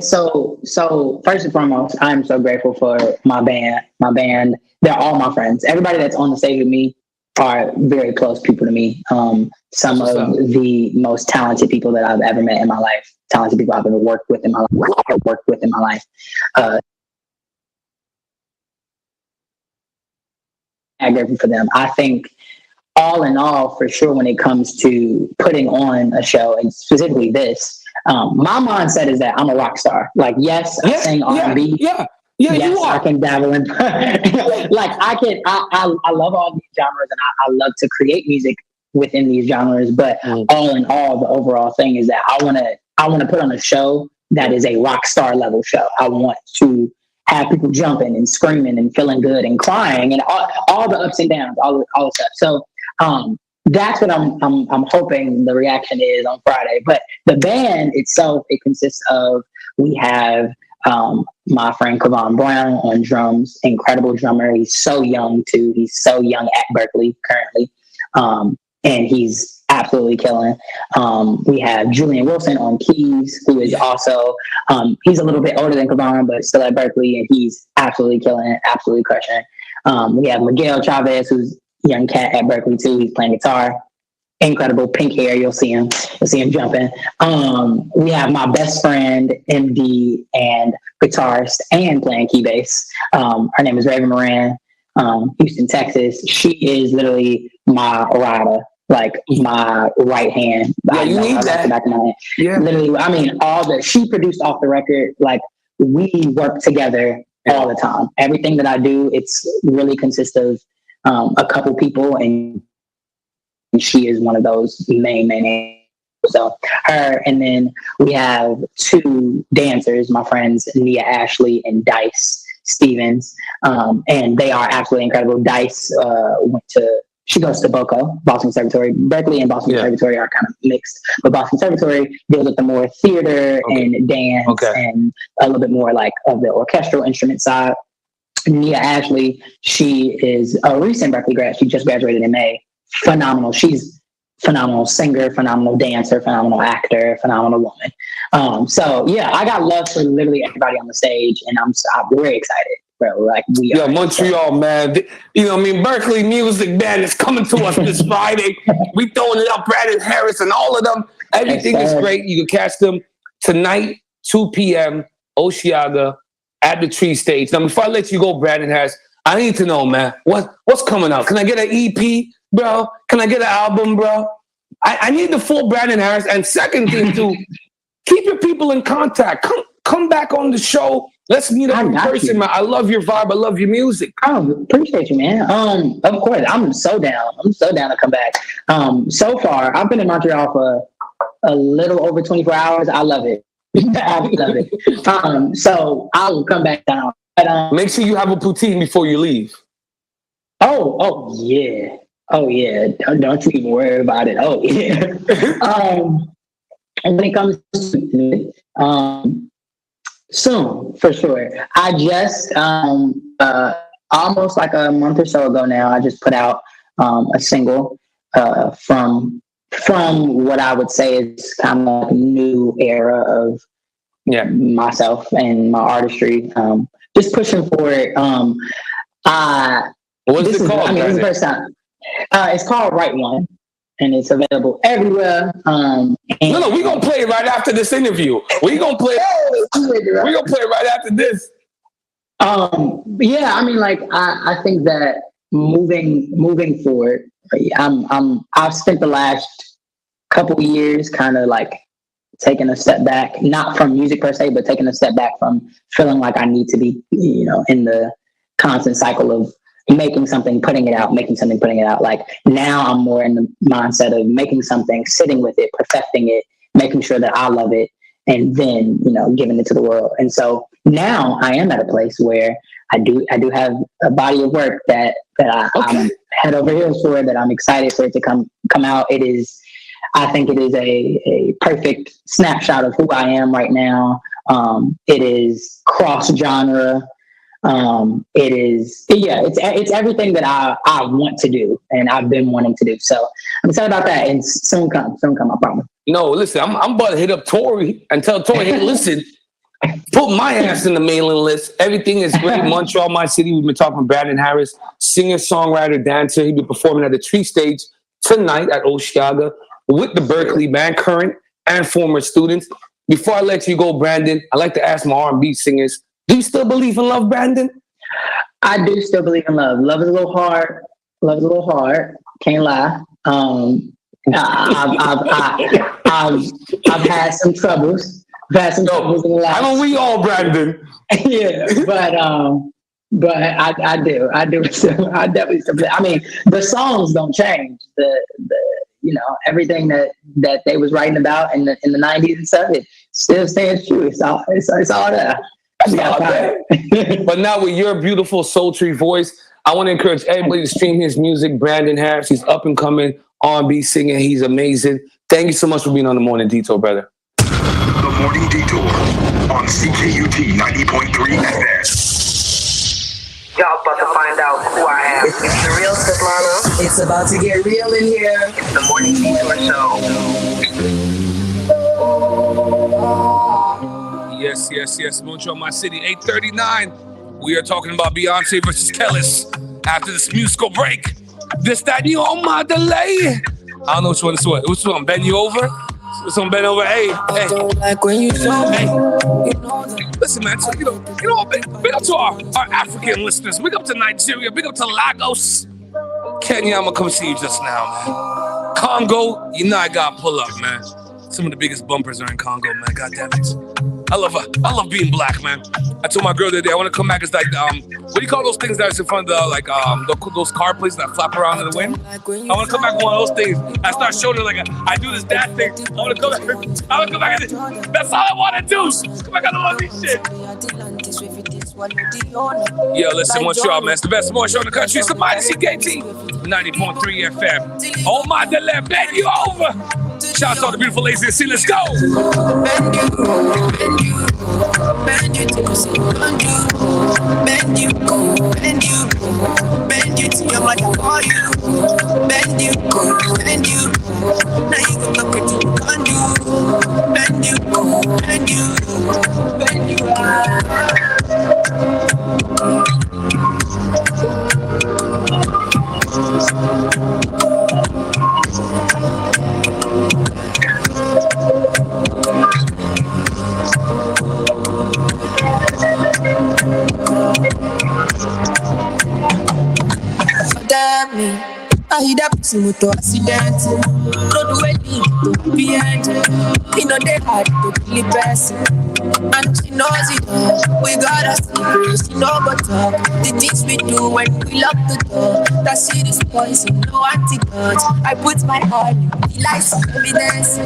So first and foremost, I'm so grateful for my band. They're all my friends. Everybody that's on the stage with me are very close people to me. Some of the most talented people that I've ever met in my life, talented people I've ever worked with in my life. I'm grateful for them. I think all in all, for sure, when it comes to putting on a show, and specifically this, my mindset is that I'm a rock star. Like, yes, I sing R&B. Yes, you are. I can dabble in. Like, I love all these genres, and I love to create music within these genres. But all in all, the overall thing is that I want to put on a show that is a rock star level show. I want to have people jumping and screaming and feeling good and crying and all the ups and downs, all the stuff. So that's what I'm hoping the reaction is on Friday. But the band itself, it consists of, we have my friend Kevon Brown on drums, incredible drummer. He's so young too. He's so young at Berkeley currently. And he's absolutely killing. We have Julian Wilson on keys, who is also, he's a little bit older than Kevon, but still at Berkeley, and he's absolutely killing, absolutely crushing. We have Miguel Chavez, who's a young cat at Berkeley too. He's playing guitar. Incredible pink hair. You'll see him jumping. We have my best friend, MD, and guitarist and playing key bass. Her name is Raven Moran, Houston, Texas. She is literally my rider, like my right hand. Yeah, you need that. Back of my hand. Yeah. Literally, I mean, she produced off the record. Like, we work together all the time. Everything that I do, it's really consists of a couple people, and she is one of those main. So her, and then we have 2 dancers, my friends Nia Ashley and Dice Stevens, and they are absolutely incredible. Dice she goes to BOCO, Boston Conservatory. Berkeley and Boston Conservatory are kind of mixed, but Boston Conservatory deals with the more theater and dance and a little bit more like of the orchestral instrument side. Nia Ashley, she is a recent Berkeley grad. She just graduated in May. Phenomenal. She's phenomenal singer, phenomenal dancer, phenomenal actor, phenomenal woman. So yeah, I got love for literally everybody on the stage, and I'm very excited, bro. Like, we are. Montreal, man. Berkeley music band is coming to us this Friday. We throwing it up, Brandon Harris and all of them. Everything is great. You can catch them tonight, 2 p.m. Osheaga at the Tree Stage. Now, before I let you go, Brandon Harris, I need to know, man, what's coming out? Can I get an EP, bro? Can I get an album, bro? I need the full Brandon Harris. And second thing, too, keep your people in contact. Come back on the show. Let's meet up in person, man. I love your vibe. I love your music. Oh, appreciate you, man. Of course, I'm so down. I'm so down to come back. So far, I've been in Montreal for a little over 24 hours. I love it. I love it. So I will come back down. But, make sure you have a poutine before you leave. Oh yeah. Oh yeah. Don't you even worry about it. Oh yeah. when it comes to soon, for sure. I just almost like a month or so ago now, I just put out a single from what I would say is kind of like a new era of myself and my artistry. Just pushing for it. What's it called? This is the first time. It's called Right One, and it's available everywhere. No, we're gonna play it right after this interview. We're gonna play it right after this. Yeah, I mean, like I think that moving forward, I've spent the last couple of years kind of like taking a step back, not from music per se, but taking a step back from feeling like I need to be, in the constant cycle of making something, putting it out, making something, putting it out. Like now I'm more in the mindset of making something, sitting with it, perfecting it, making sure that I love it, and then, giving it to the world. And so now I am at a place where I do have a body of work that I'm head over heels for, that I'm excited for it to come out. I think it is a perfect snapshot of who I am right now. It is cross genre. It's everything that I want to do and I've been wanting to do. So I'm excited about that, and soon come, I promise. No, listen, I'm about to hit up Tori and tell Tori, hey, listen, put my ass in the mailing list. Everything is great. Montreal, my city. We've been talking to Brandon Harris, singer, songwriter, dancer. He'll be performing at the Tree Stage tonight at Osheaga with the Berkeley Band, current and former students. Before I let you go, Brandon, I like to ask my R&B singers, do you still believe in love, Brandon? I do still believe in love. Love is a little hard. Can't lie. I've had some troubles. In the life. Haven't we all, Brandon? Yeah, but I do. I definitely still. I mean, the songs don't change. The everything that they was writing about in the 90s and stuff, it still stands true. It's all there. But now with your beautiful sultry voice, I want to encourage everybody to stream his music. Brandon Harris, he's up and coming R&B singer. He's amazing. Thank you so much for being on the Morning Detour, brother. The Morning Detour on CKUT 90.3 FM. Y'all about to find out who I am. It's the real Svetlana. It's about to get real in here. It's the Morning Detour show. Yes. Montreal, my city, 8:39. We are talking about Beyonce versus Kellis after this musical break. This, that, you on my delay. I don't know which one this was. Which one? Bend you over? This one bend over. Hey. Like when you saw me. Listen, man. So, big up to our African listeners. Big up to Nigeria. Big up to Lagos. Kenya, I'm gonna come see you just now, man. Congo, I gotta pull up, man. Some of the biggest bumpers are in Congo, man. God damn it. I love being black, man. I told my girl the other day I want to come back as like what do you call those things that's in front of the those car plates that flap around in the wind? I want to come back with one of those things. I start showing her like I do this dad thing. I want to come back. That's all I want to do. Come back on all this shit. Yo, listen, Montreal, man. It's the best morning show in the country. It's the mighty CKT 90.3 FM. Oh my, the left, bend you over. Shout out to the beautiful ladies in the scene. Let's go. Bend you till you see bend you till your mother call you. Bend you. Now you can look at you can do. Bend you. Damn me, I hit that person with the accident. Not waiting to be behind. You know they hard to be person. And she knows it all. We got a secret, she know but talk. The things we do when we lock the door. That shit is poison, no antidote. I put my heart in the lights of evidence.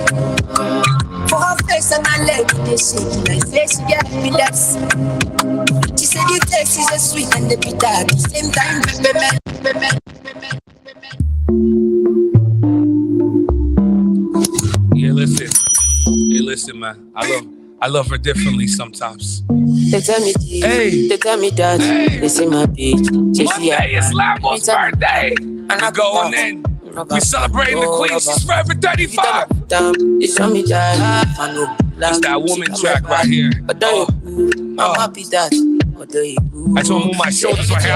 For her face and her leg, they shake. I say she get happiness. She said the taste is a sweet and the bitter at the same time. Yeah, listen. often, man. I love her differently sometimes. They tell me this, they tell me that. They say my bitch. Monday is Lambo's birthday. We're going in. We celebrating the queen. She's forever 35. They show me that. It's that woman track right here. I'm happy that. I told him move my shoulders right here.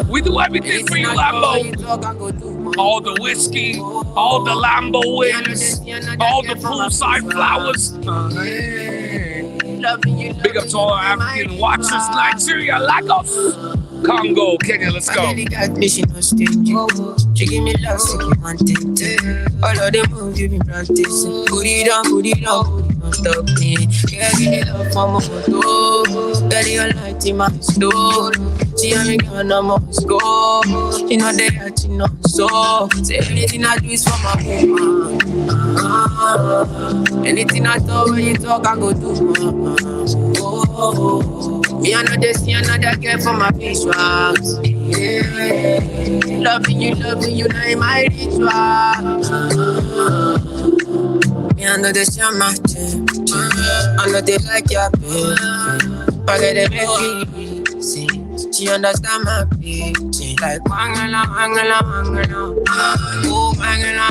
We do everything for you, Lambo. All the whiskey, all the Lambo wings, all the poolside flowers. Big up to all our African watchers, Nigeria, Lagos, Congo, Kenya, let's go. She give me love, so you want it. All of them moves you been practicing. Put it on, stop me. Yeah, give me love for my photo. Girl, you're light in my store. She and me gone, I must go. You know they got you know so. Say anything I do is for my woman. Anything I talk, when you talk, I go do. Me another see another girl for my visuals. Yeah. Loving you, now in my ritual. Me another see my team. I know they like your baby. Forget the baby. See, she understand my bitch. Like wangala. Oh, wangala.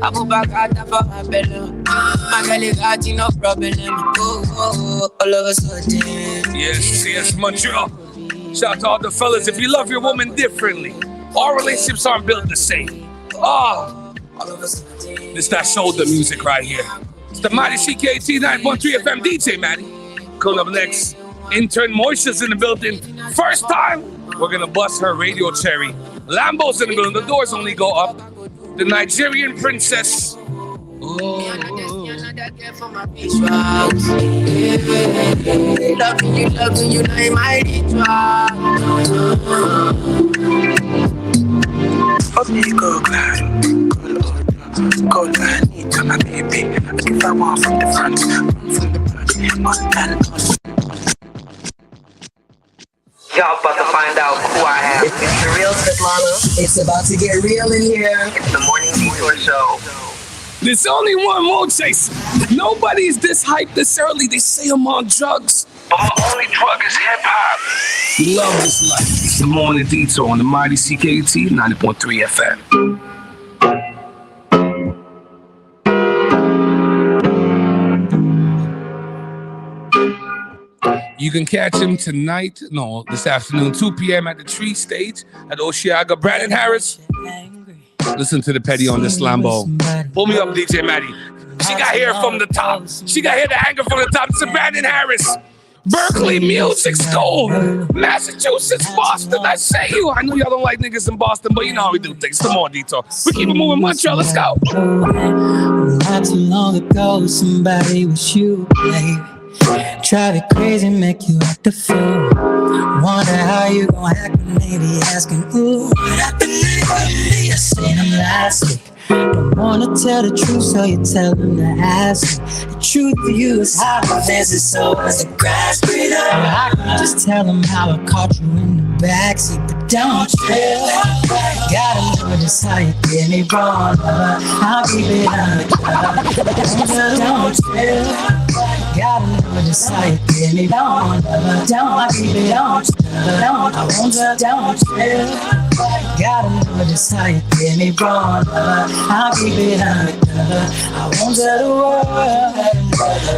I put back out for my belly. My girl got no problem. Oh, all of a sudden. Yes, Montreal. Shout out to all the fellas. If you love your woman differently, all relationships aren't built the same. It's that shoulder music right here. It's the Mighty CKT 9.3 FM DJ, Matty. Coming up next, intern Moisha's in the building. First time, we're gonna bust her radio cherry. Lambo's in the building. The doors only go up. The Nigerian princess. Loving you, now in my ritual. Okay, go glad. Go glad, need to my baby. I give her one from the front, one from the back. Y'all about to find out who I am. It's the real Svetlana. It's about to get real in here. It's the Morning Detour show. There's only one more chaser. Nobody's this hyped this early. They say I'm on drugs. But my only drug is hip-hop. Love this life. It's the Morning Detour on the Mighty CKT 90.3 FM. You can catch him this afternoon, 2 p.m. at the Tree Stage at Osheaga. Brandon Harris. Listen to the petty on this Lambo. Pull me up, DJ Maddie. She got hair from the top. She got hair to hanger from the top. It's Brandon Harris. Berkeley Music School. Massachusetts, Boston. I say you. I know y'all don't like niggas in Boston, but you know how we do things. It's the Morning Detour. We keep it moving, Montreal. Let's go. Not too long ago, somebody was you, baby. Drive you crazy, make you act a fool. Wonder how you gon' act when they be asking, ooh, what happened to you? Seen them last week. Don't wanna tell the truth, so you tell them to ask me. The truth to you is how the fence is so as the grass greener. I can just tell them how I caught you in the backseat, but don't you? Gotta know just how you get me wrong, lover. I'll keep it undercover. Don't you? Gotta know just how you get me wrong, lover. Don't keep it on, don't, I won't don't you? Gotta know just how you get me wrong, lover. I'll keep it undercover. I won't tell the world.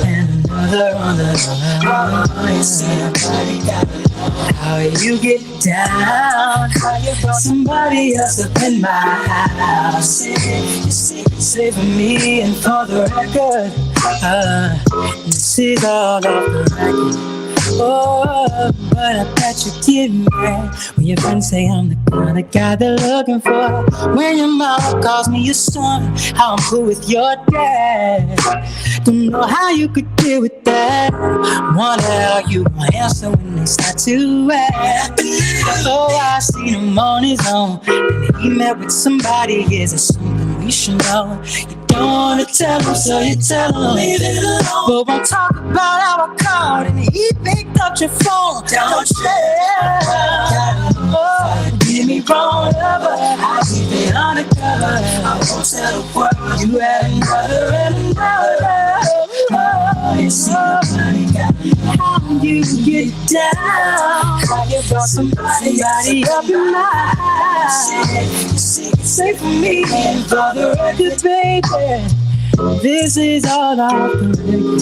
And another. You see nobody got how you get down. Somebody else up in my house. You say for me and for the record. This is all off the record. Oh, but I bet you get mad when your friends say I'm the kind of guy they're looking for. When your mama calls me your son, how I'm cool with your dad. Don't know how you could deal with that. Wonder how you gon' answer when they start to act. Oh, I seen him on his own, and he met with somebody. Is it something we should know? You don't wanna tell him, so you tell him, leave it alone. But won't talk about how I called and he picked up your phone. Don't share. Oh, get me wrong, lover. I keep it undercover. I won't tell the world. You at another and another. Oh, you see nobody got how you get down. How you brought somebody up in my house. Say for me, for the record, baby. This is all off the record.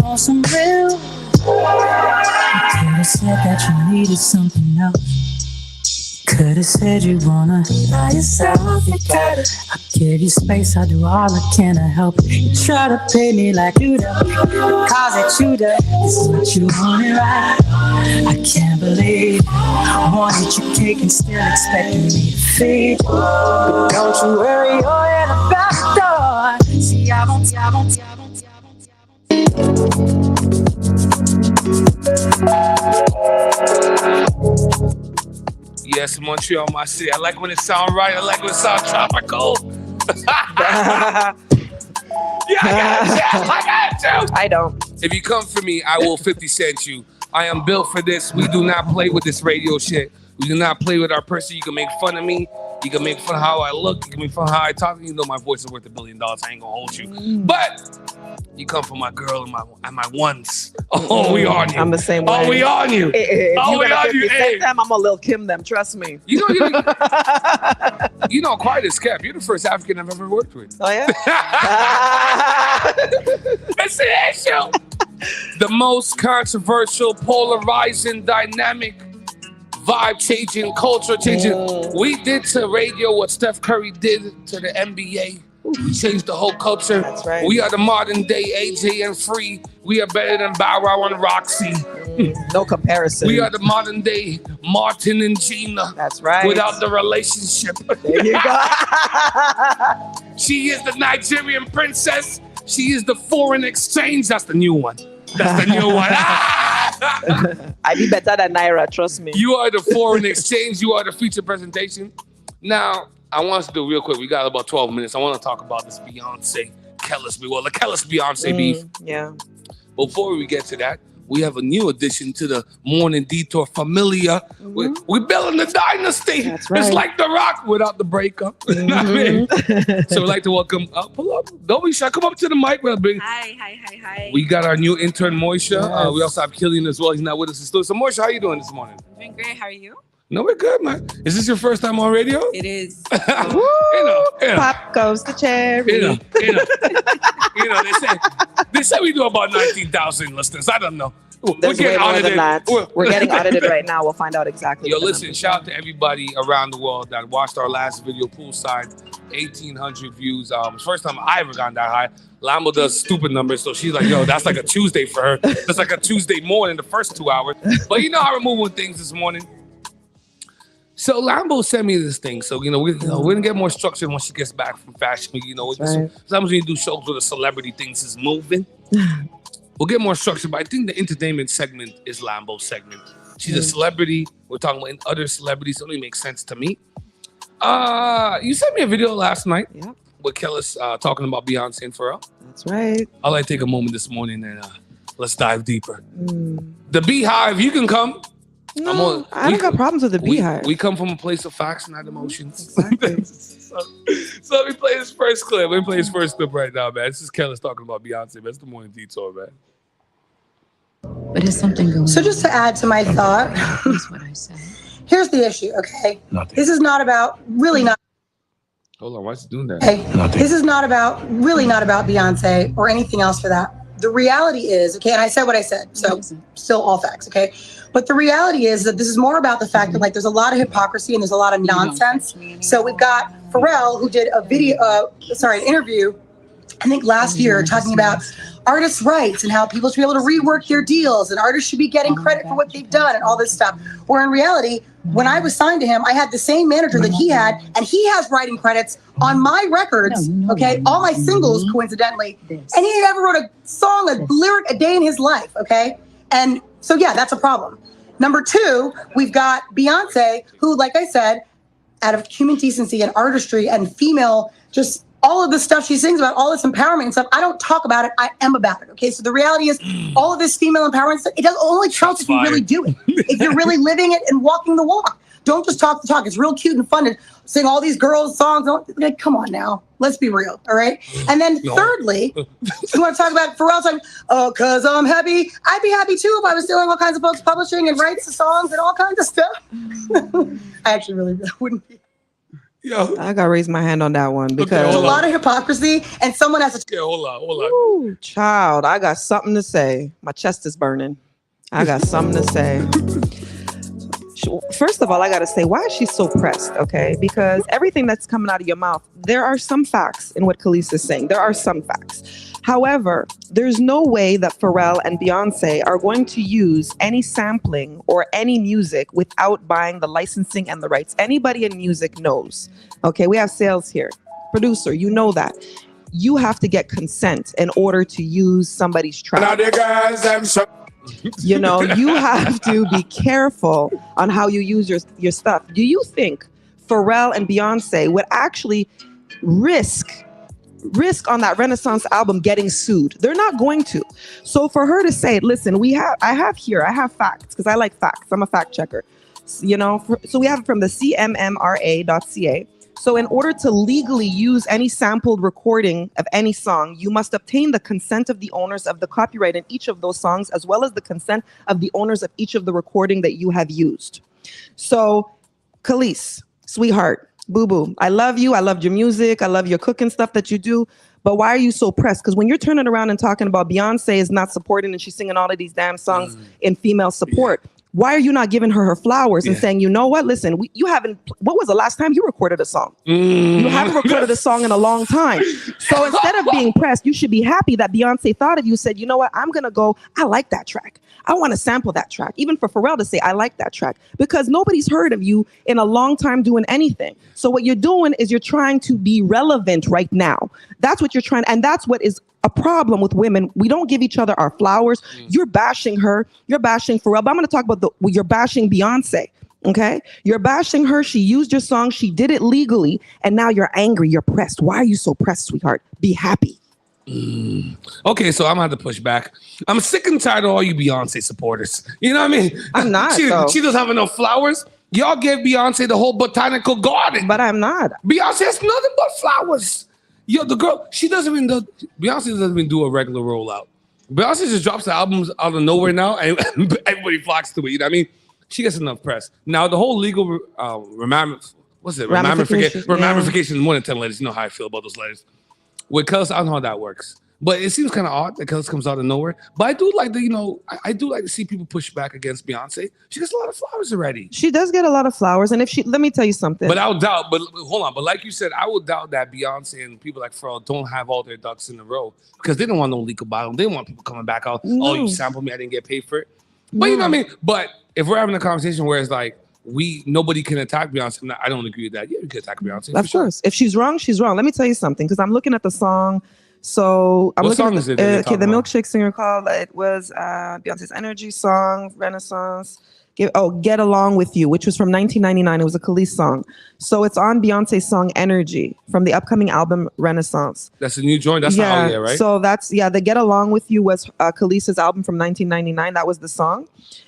Oh, some real. Could've said that you needed something else. Could've said you wanna by yourself. You gotta. I give you space, I do all I can to help. You try to play me like you do, cause it's you do. This is what you wanted, right? I can't believe I wanted your cake and still expecting me to feed. But don't you worry, you're in the back door. See, I won't. Yes, Montreal, my city. I like when it sounds right. I like when it sounds tropical. Yeah, I got you. I don't. If you come for me, I will 50 cent you. I am built for this. We do not play with this radio shit. We do not play with our person. You can make fun of me. You can make fun of how I look. You can make fun of how I talk. You know my voice is worth $1 billion. I ain't gonna hold you. But you come for my girl and my ones. Oh, we on you. I'm the same way. Oh, we on you. If oh, we on you. Hey. Them, I'm gonna Lil Kim them. Trust me. You know, quiet as kept. You're the first African I've ever worked with. Oh yeah. That's the issue. The most controversial, polarizing, dynamic, vibe-changing, culture-changing. We did to radio what Steph Curry did to the NBA. We changed the whole culture. That's right. We are the modern day AJ and Free. We are better than Bow Wow and Roxy. No comparison. We are the modern day Martin and Gina. That's right. Without the relationship. There you go. She is the Nigerian princess. She is the foreign exchange. That's the new one. That's the new one. I be better than Naira, trust me. You are the foreign exchange. You are the feature presentation. Now, I want us to do real quick. We got about 12 minutes. I want to talk about this Beyonce, the Kellis Beyonce beef. Yeah. Before we get to that, we have a new addition to the Morning Detour familia. We're building the dynasty. That's right. It's like The Rock without the breakup. You know what I mean? So we'd like to welcome, pull up. Don't be shy. Come up to the mic. Hi. We got our new intern, Moisha. Yes. We also have Killian as well. He's not with us in studio. So Moisha, how you doing this morning? Doing great. How are you? No, we're good, man. Is this your first time on radio? It is. You know. Pop goes the cherry. You know, they say we do about 19,000 listeners. I don't know. We're getting audited. We're getting audited right now. We'll find out exactly. Yo, listen, shout out to everybody around the world that watched our last video, Poolside. 1,800 views. First time I ever gotten that high. Lambo does stupid numbers, so she's like, yo, that's like a Tuesday for her. That's like a Tuesday morning, the first 2 hours. But you know how we're moving with things this morning. So Lambo sent me this thing. So, we're gonna get more structured once she gets back from Fashion Week. Sometimes when you do shows where the celebrity things is moving, we'll get more structured. But I think the entertainment segment is Lambo's segment. She's a celebrity. We're talking about other celebrities. It only makes sense to me. You sent me a video last night with Kellis talking about Beyonce and Pharrell. That's right. I'd like to take a moment this morning and let's dive deeper. The Beehive, you can come. No, I don't got problems with the Beehive. We come from a place of facts, not emotions. Exactly. so let me play this first clip. Let me play this first clip right now, man. This is Kellis talking about Beyonce. That's the Morning Detour, man. But is something going on? So just to add to my thought, That's what I said. here's the issue, okay? Nothing. This is not about, really not. Hold on, why is he doing that? Okay. Nothing. This is not about, really not about Beyonce or anything else for that. The reality is, okay, and I said what I said, so still all facts, okay? But the reality is that this is more about the fact that there's a lot of hypocrisy and there's a lot of nonsense. So we've got Pharrell, who did an interview, I think last year, talking about artists' rights and how people should be able to rework their deals and artists should be getting credit for what they've done and all this stuff. Where in reality, when I was signed to him, I had the same manager that he had, and he has writing credits on my records, okay? All my singles, coincidentally. And he never wrote a song, a lyric a day in his life, okay? And so, yeah, that's a problem. Number two, we've got Beyonce, who, like I said, out of human decency and artistry and female, just all of the stuff she sings about, all this empowerment and stuff, I don't talk about it, I am about it, okay? So the reality is, all of this female empowerment stuff, it only counts if you really do it. If you're really living it and walking the walk. Don't just talk the talk. It's real cute and fun to sing all these girls' songs. Like, come on now. Let's be real, all right? And then thirdly, you want to talk about Pharrell's like, oh, because I'm happy. I'd be happy too if I was stealing all kinds of folks' publishing and rights to songs and all kinds of stuff. I actually really wouldn't be. Yo, I gotta raise my hand on that one because there's a lot of hypocrisy, and someone has to. Hold on. Ooh, child, I got something to say. My chest is burning. I got something to say. First of all, I gotta say, why is she so pressed? Okay, because everything that's coming out of your mouth, there are some facts in what Khalees is saying. There are some facts. However, there's no way that Pharrell and Beyonce are going to use any sampling or any music without buying the licensing and the rights. Anybody in music knows. Okay, we have sales here. Producer, you know that. You have to get consent in order to use somebody's track. You know, you have to be careful on how you use your stuff. Do you think Pharrell and Beyonce would actually risk on that Renaissance album getting sued? They're not going to. So for her to say, listen, I have facts because I like facts. I'm a fact checker. You know, so we have it from the cmmra.ca. So in order to legally use any sampled recording of any song, you must obtain the consent of the owners of the copyright in each of those songs, as well as the consent of the owners of each of the recording that you have used. So, Khalees, sweetheart, boo-boo, I love you. I loved your music. I love your cooking stuff that you do. But why are you so pressed? Because when you're turning around and talking about Beyonce is not supporting and she's singing all of these damn songs in female support, why are you not giving her flowers and saying, you know what, listen, what was the last time you recorded a song? You haven't recorded a song in a long time. So instead of being pressed, you should be happy that Beyonce thought of you, said, you know what, I'm going to go, I like that track. I want to sample that track. Even for Pharrell to say, I like that track. Because nobody's heard of you in a long time doing anything. So what you're doing is you're trying to be relevant right now. That's what you're trying. And that's what is a problem with women. We don't give each other our flowers. You're bashing her. You're bashing Pharrell. But I'm going to talk about you're bashing Beyonce. Okay? You're bashing her. She used your song. She did it legally. And now you're angry. You're pressed. Why are you so pressed, sweetheart? Be happy. Okay, so I'm gonna have to push back. I'm sick and tired of all you Beyonce supporters. You know what I mean? I'm not. She doesn't have enough flowers. Y'all gave Beyonce the whole botanical garden. But I'm not. Beyonce has nothing but flowers. Yo, the girl, Beyonce doesn't even do a regular rollout. Beyonce just drops the albums out of nowhere now, and everybody flocks to it. You know what I mean? She gets enough press. Now, the whole legal ramification is more than 10 letters. You know how I feel about those letters. With Kels, I don't know how that works. But it seems kind of odd that Kels comes out of nowhere. But I do like I do like to see people push back against Beyonce. She gets a lot of flowers already. She does get a lot of flowers. And let me tell you something. But hold on. But like you said, I would doubt that Beyonce and people like Pharrell don't have all their ducks in a row because they don't want no leak about them. They don't want people coming back out. No. Oh, you sampled me. I didn't get paid for it. But you know what I mean? But if we're having a conversation where it's like, nobody can attack Beyonce, I don't agree with that. Yeah, we can attack Beyonce. Of course. If she's wrong, she's wrong. Let me tell you something, because I'm looking at the song. So I'm looking at the MILKSHAKE singer called, it was Beyonce's Energy song, Renaissance. Get Along With You, which was from 1999. It was a Khalees song. So it's on Beyonce's song Energy from the upcoming album Renaissance. That's a new joint. That's not out yet, right? So the Get Along With You was Khalees' album from 1999. That was the song.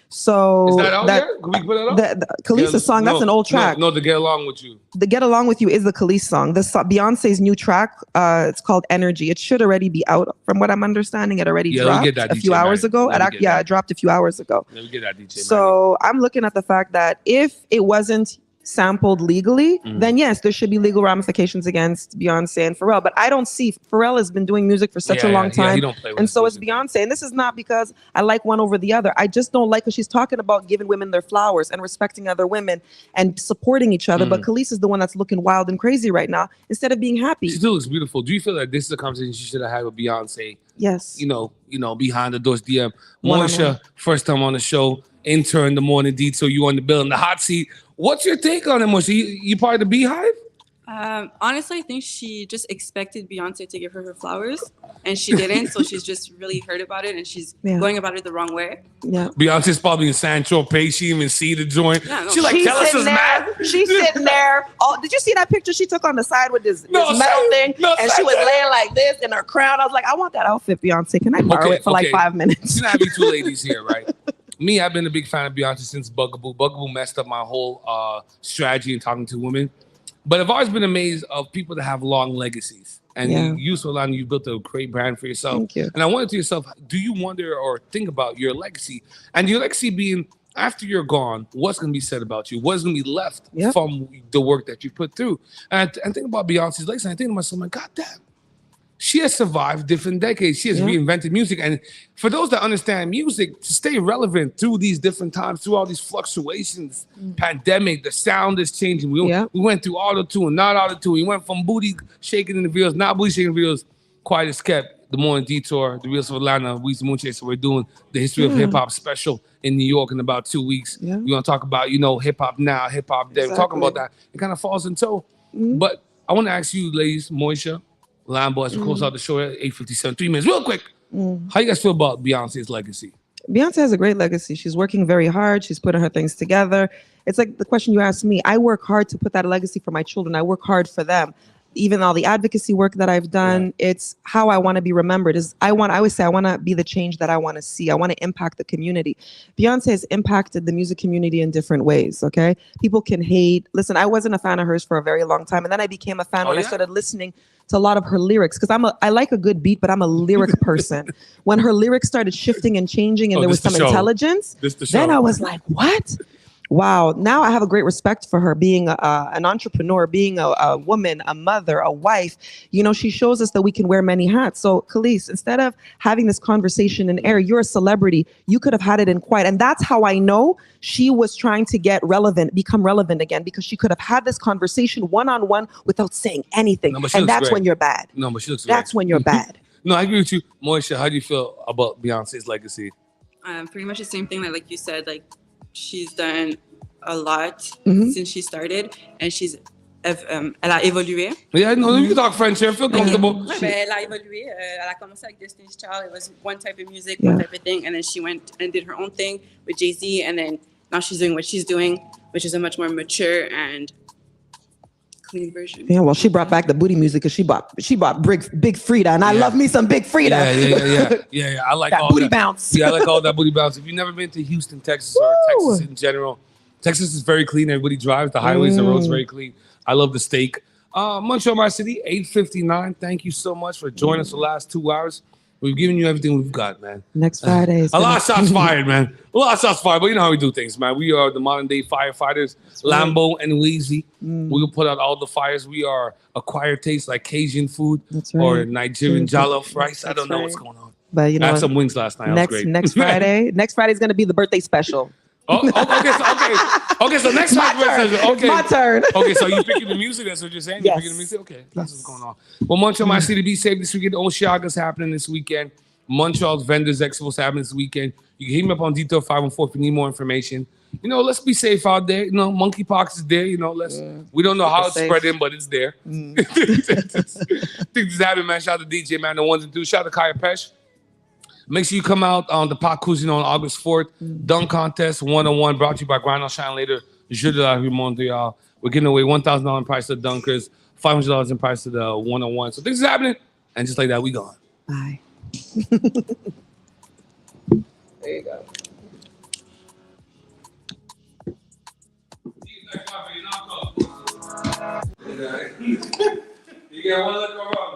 So is that out there? Can we put it up? The Khalees' song, that's an old track. No, the Get Along With You. The Get Along With You is the Khalees song. Beyonce's new track, it's called Energy. It should already be out. From what I'm understanding, it already dropped a few hours ago. It dropped a few hours ago. Let me get that DJ. So I'm looking at the fact that if it wasn't sampled legally, then yes, there should be legal ramifications against Beyonce and Pharrell. But I don't see. Pharrell has been doing music for such a long time, and so is Beyonce. And this is not because I like one over the other. I just don't like because she's talking about giving women their flowers and respecting other women and supporting each other. But Khalees is the one that's looking wild and crazy right now instead of being happy. She still looks beautiful. Do you feel like this is a conversation she should have had with Beyonce? Yes. You know, behind the doors DM. Moisha, first time on the show, intern, the Morning Detour, you on the bill in the hot seat. What's your take on it, Moisha? You part of the Beehive? Honestly, I think she just expected Beyonce to give her flowers, and she didn't. So she's just really hurt about it, and she's going about it the wrong way. Yeah. Beyonce's probably in San Tropez. She didn't even see the joint. Yeah, no. She's Kellis is mad. She's sitting there. Oh, did you see that picture she took on the side with this metal thing? And she was laying like this in her crown. I was like, I want that outfit, Beyonce. Can I borrow it for like 5 minutes? You have you two ladies here, right? me, I've been a big fan of Beyonce since Bugaboo. Bugaboo messed up my whole strategy in talking to women. But I've always been amazed of people that have long legacies. And you Solana, you built a great brand for yourself. Thank you. And I wondered to yourself, do you wonder or think about your legacy? And your legacy being, after you're gone, what's going to be said about you? What's going to be left from the work that you put through? And think about Beyonce's legacy. And I think to myself, God damn. She has survived different decades. She has reinvented music. And for those that understand music, to stay relevant through these different times, through all these fluctuations, pandemic, the sound is changing. We went through auto-tune, not auto-tune. We went from booty shaking in the videos, not booty shaking in the videos. Quiet as kept. The Morning Detour, the Reels of Atlanta, Weezy Moonchase. So we're doing the history of hip-hop special in New York in about 2 weeks. We're going to talk about, hip-hop now, hip-hop then. We're talking about that. It kind of falls in tow. But I want to ask you, ladies, Moisha, Lambo, as we close out the show at 8:57, 3 minutes. Real quick, how you guys feel about Beyonce's legacy? Beyonce has a great legacy. She's working very hard. She's putting her things together. It's like the question you asked me. I work hard to put that legacy for my children. I work hard for them. Even all the advocacy work that I've done, it's how I want to be remembered. I always say I want to be the change that I want to see. I want to impact the community. Beyonce has impacted the music community in different ways, okay? People can hate. Listen, I wasn't a fan of hers for a very long time, and then I became a fan when I started listening to a lot of her lyrics, because I like a good beat, but I'm a lyric person. When her lyrics started shifting and changing and there was some intelligence, then I was like, what? Wow. Now I have a great respect for her being an entrepreneur, being a woman, a mother, a wife. She shows us that we can wear many hats. So, Khalees, instead of having this conversation in air, you're a celebrity. You could have had it in quiet. And that's how I know she was trying to become relevant again, because she could have had this conversation one-on-one without saying anything. And that's when you're bad. No, but she looks That's when you're bad. No, I agree with you. Moisha, how do you feel about Beyonce's legacy? Pretty much the same thing, like you said, she's done a lot since she started, and elle a évolué. Yeah, no, you talk French here. I feel comfortable. Elle a évolué. Elle a commencé avec Destiny's Child. It was one type of music, one type of thing, and then she went and did her own thing with Jay-Z, and then now she's doing what she's doing, which is a much more mature and clean version. Yeah, well, she brought back the booty music because she bought Big Frida, and I love me some Big Frida. Yeah. I like that all booty that. bounce. Yeah, I like all that booty bounce. If you've never been to Houston, Texas, or Texas in general, Texas is very clean. Everybody drives. The highways, the roads, very clean. I love the steak. Montreal, my city, 8:59. Thank you so much for joining us the last 2 hours. We've given you everything we've got, man. Next Friday. A lot of shots fired, man. A lot of shots fired, but you know how we do things, man. We are the modern day firefighters, Lambo and Weezy. We will put out all the fires. We are acquired taste like Cajun food or Nigerian jollof rice. I don't know what's going on. But I had some wings last night. Next Friday. Next Friday is going to be the birthday special. Okay, so next Friday. Okay, my turn. Okay, so you picking the music? That's what you're saying? You're picking the music? Okay, that's what's going on. Well, Montreal, my city, be safe this weekend. Oceaga's happening this weekend. Montreal's Vendors Expo is happening this weekend. You can hit me up on Detour 514 if you need more information. Let's be safe out there. Monkeypox is there. We don't know how it's spreading, but it's there. I think this is happening, man. Shout out to DJ, man, the ones and twos. Shout out to Kaya Pesh. Make sure you come out on the Pot Cuisine on August 4th. Dunk Contest 101 brought to you by Grind on Shine Later. Jeu de la Rue Montreal. We're giving away $1,000 in price to the Dunkers, $500 in price to the 101. So things is happening. And just like that, we gone. Bye. There you go. You got one look around.